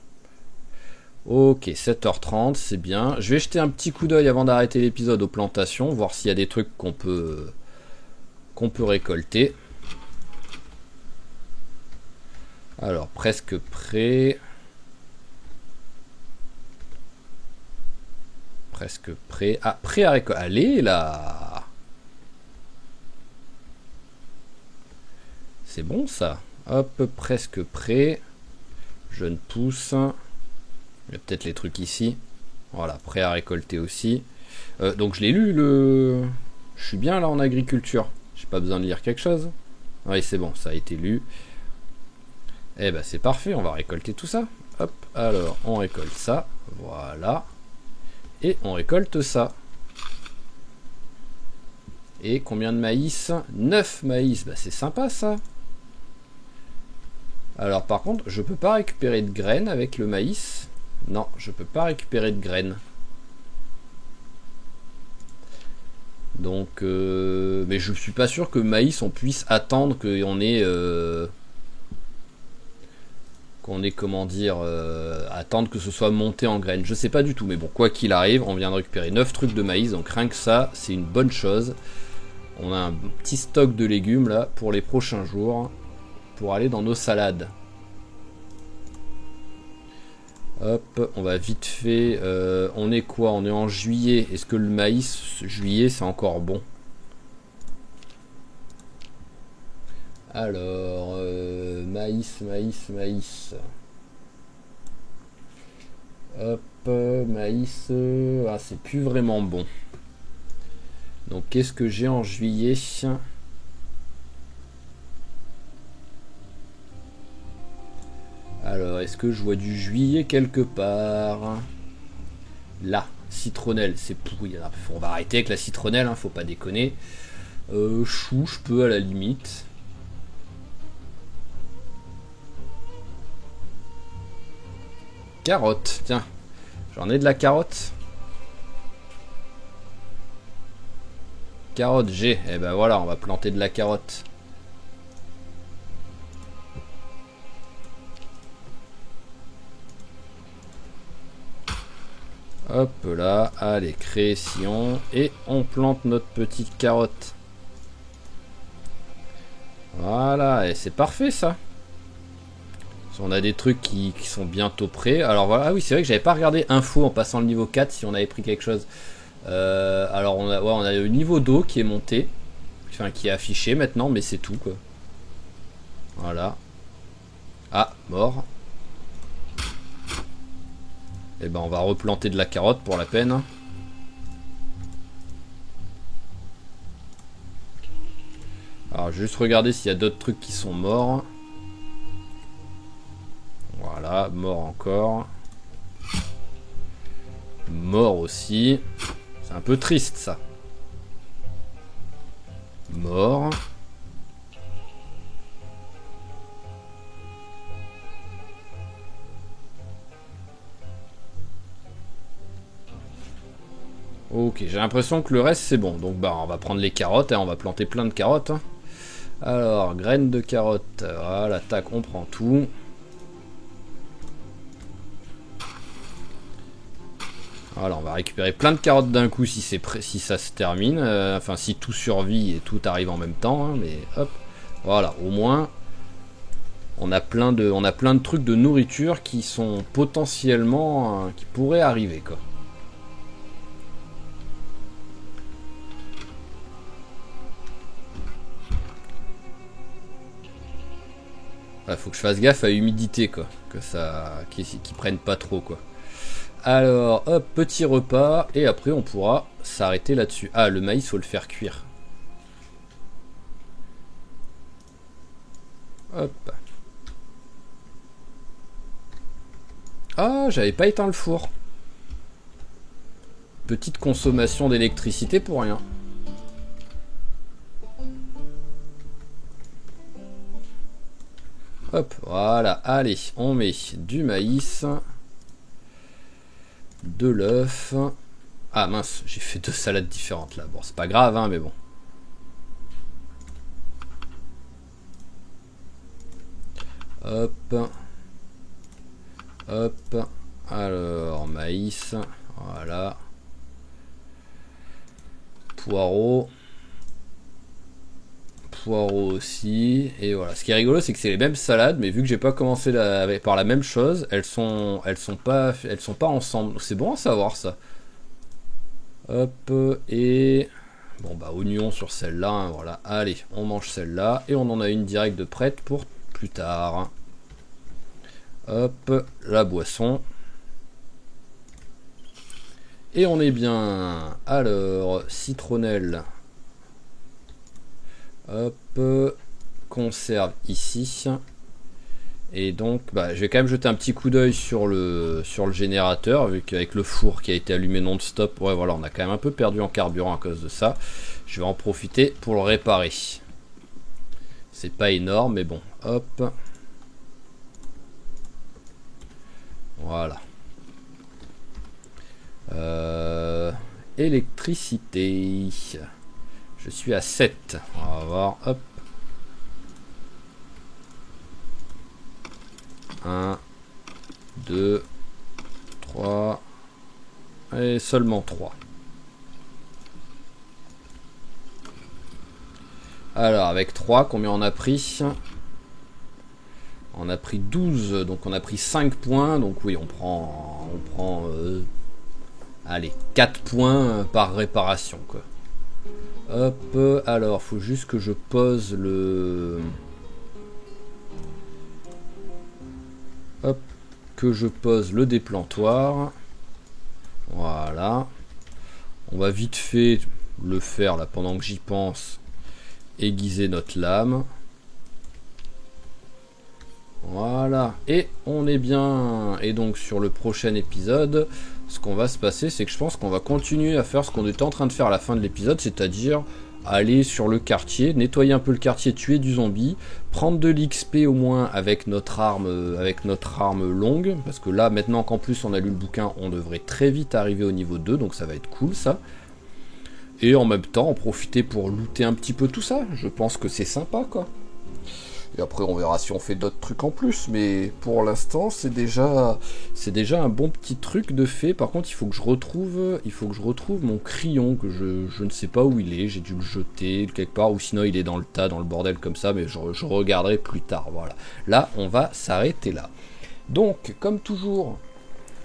Ok, 7h30, c'est bien. Je vais jeter un petit coup d'œil avant d'arrêter l'épisode aux plantations, voir s'il y a des trucs qu'on peut récolter. Alors, presque prêt. Presque prêt. Ah, prêt à récolter. Allez là. C'est bon ça. Hop, presque prêt. Jeune pousse. Il y a peut-être les trucs ici. Voilà, prêt à récolter aussi. Donc je l'ai lu le. Je suis bien là en agriculture. J'ai pas besoin de lire quelque chose. Oui, c'est bon, ça a été lu. Eh ben c'est parfait, on va récolter tout ça. Hop, alors on récolte ça. Voilà. Et on récolte ça. Et combien de maïs? 9 maïs, bah c'est sympa ça. Alors par contre, je peux pas récupérer de graines avec le maïs. Non, je peux pas récupérer de graines. Donc, mais je suis pas sûr que maïs on puisse attendre qu'on ait comment dire, attendre que ce soit monté en graines. Je sais pas du tout, mais bon, quoi qu'il arrive, on vient de récupérer 9 trucs de maïs, donc rien que ça, c'est une bonne chose. On a un petit stock de légumes là pour les prochains jours, pour aller dans nos salades. Hop, on va vite fait. On est quoi? On est en juillet. Est-ce que le maïs, juillet, c'est encore bon? Alors, maïs. Hop, maïs. Ah, c'est plus vraiment bon. Donc, qu'est-ce que j'ai en juillet? Alors, est-ce que je vois du juillet quelque part? Là, citronnelle, c'est pourri. Alors, on va arrêter avec la citronnelle, hein, faut pas déconner. Chou, je peux à la limite. Carotte, tiens. J'en ai de la carotte. Carotte, j'ai. Et ben voilà, on va planter de la carotte. Hop là, allez, création. Et on plante notre petite carotte. Voilà, et c'est parfait ça. On a des trucs qui sont bientôt prêts. Alors voilà, ah oui, c'est vrai que j'avais pas regardé info en passant le niveau 4 si on avait pris quelque chose. Alors on a le niveau d'eau qui est monté. Enfin, qui est affiché maintenant, mais c'est tout quoi. Voilà. Ah, mort. Et ben on va replanter de la carotte pour la peine. Alors juste regarder s'il y a d'autres trucs qui sont morts. Voilà, mort encore. Mort aussi. C'est un peu triste ça. Mort. Ok, j'ai l'impression que le reste c'est bon. Donc bah on va prendre les carottes et on va planter plein de carottes. Alors, graines de carottes. Voilà, tac, on prend tout. Voilà, on va récupérer plein de carottes d'un coup si ça se termine. Enfin, si tout survit et tout arrive en même temps. Hein, mais hop, voilà, au moins, on a plein de trucs de nourriture qui sont potentiellement, qui pourraient arriver, quoi. Ouais, faut que je fasse gaffe à l'humidité, quoi, que ça, qu'ils prennent pas trop, quoi. Alors, hop, petit repas, et après on pourra s'arrêter là-dessus. Ah, le maïs, faut le faire cuire. Hop. Ah, j'avais pas éteint le four. Petite consommation d'électricité pour rien. Hop, voilà, allez, on met du maïs. De l'œuf. Ah mince, j'ai fait 2 salades différentes là. Bon, c'est pas grave, hein, mais bon. Hop. Hop. Alors, maïs. Voilà. Poireaux. Poireaux aussi. Et voilà. Ce qui est rigolo, c'est que c'est les mêmes salades, mais vu que j'ai pas commencé par la même chose, elles sont pas ensemble. C'est bon à savoir ça. Hop, et bon bah oignon sur celle-là, hein, voilà. Allez, on mange celle-là et on en a une directe de prête pour plus tard. Hop, la boisson. Et on est bien. Alors, citronnelle. Hop, conserve ici. Et donc, bah, je vais quand même jeter un petit coup d'œil sur le générateur, vu qu'avec le four qui a été allumé non-stop, ouais, voilà, on a quand même un peu perdu en carburant à cause de ça. Je vais en profiter pour le réparer. C'est pas énorme, mais bon, hop. Voilà. Électricité. Je suis à 7. On va voir. Hop. 1, 2, 3. Et seulement 3. Alors, avec 3, combien on a pris? On a pris 12, donc on a pris 5 points. Donc oui, on prend allez, 4 points par réparation, quoi. Hop, alors, faut juste que je pose le... Hop, que je pose le déplantoir. Voilà. On va vite fait le faire, là, pendant que j'y pense. Aiguiser notre lame. Voilà, et on est bien. Et donc sur le prochain épisode, ce qu'on va se passer, c'est que je pense qu'on va continuer à faire ce qu'on était en train de faire à la fin de l'épisode, c'est-à-dire aller sur le quartier, nettoyer un peu le quartier, tuer du zombie, prendre de l'XP au moins avec notre arme longue, parce que là maintenant qu'en plus on a lu le bouquin, on devrait très vite arriver au niveau 2, donc ça va être cool ça. Et en même temps en profiter pour looter un petit peu tout ça, je pense que c'est sympa quoi. Et après on verra si on fait d'autres trucs en plus, mais pour l'instant c'est déjà un bon petit truc de fait. Par contre il faut que je retrouve mon crayon, que je ne sais pas où il est, j'ai dû le jeter quelque part, ou sinon il est dans le tas, dans le bordel comme ça, mais je regarderai plus tard, voilà. Là on va s'arrêter là. Donc comme toujours,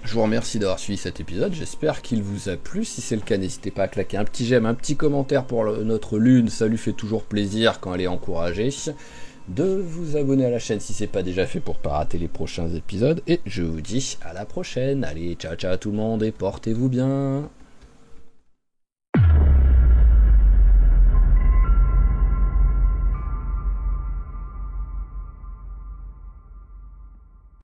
je vous remercie d'avoir suivi cet épisode, j'espère qu'il vous a plu. Si c'est le cas, n'hésitez pas à claquer un petit j'aime, un petit commentaire pour notre lune, ça lui fait toujours plaisir quand elle est encouragée. De vous abonner à la chaîne si c'est pas déjà fait pour pas rater les prochains épisodes. Et je vous dis à la prochaine. Allez, ciao ciao à tout le monde et portez-vous bien.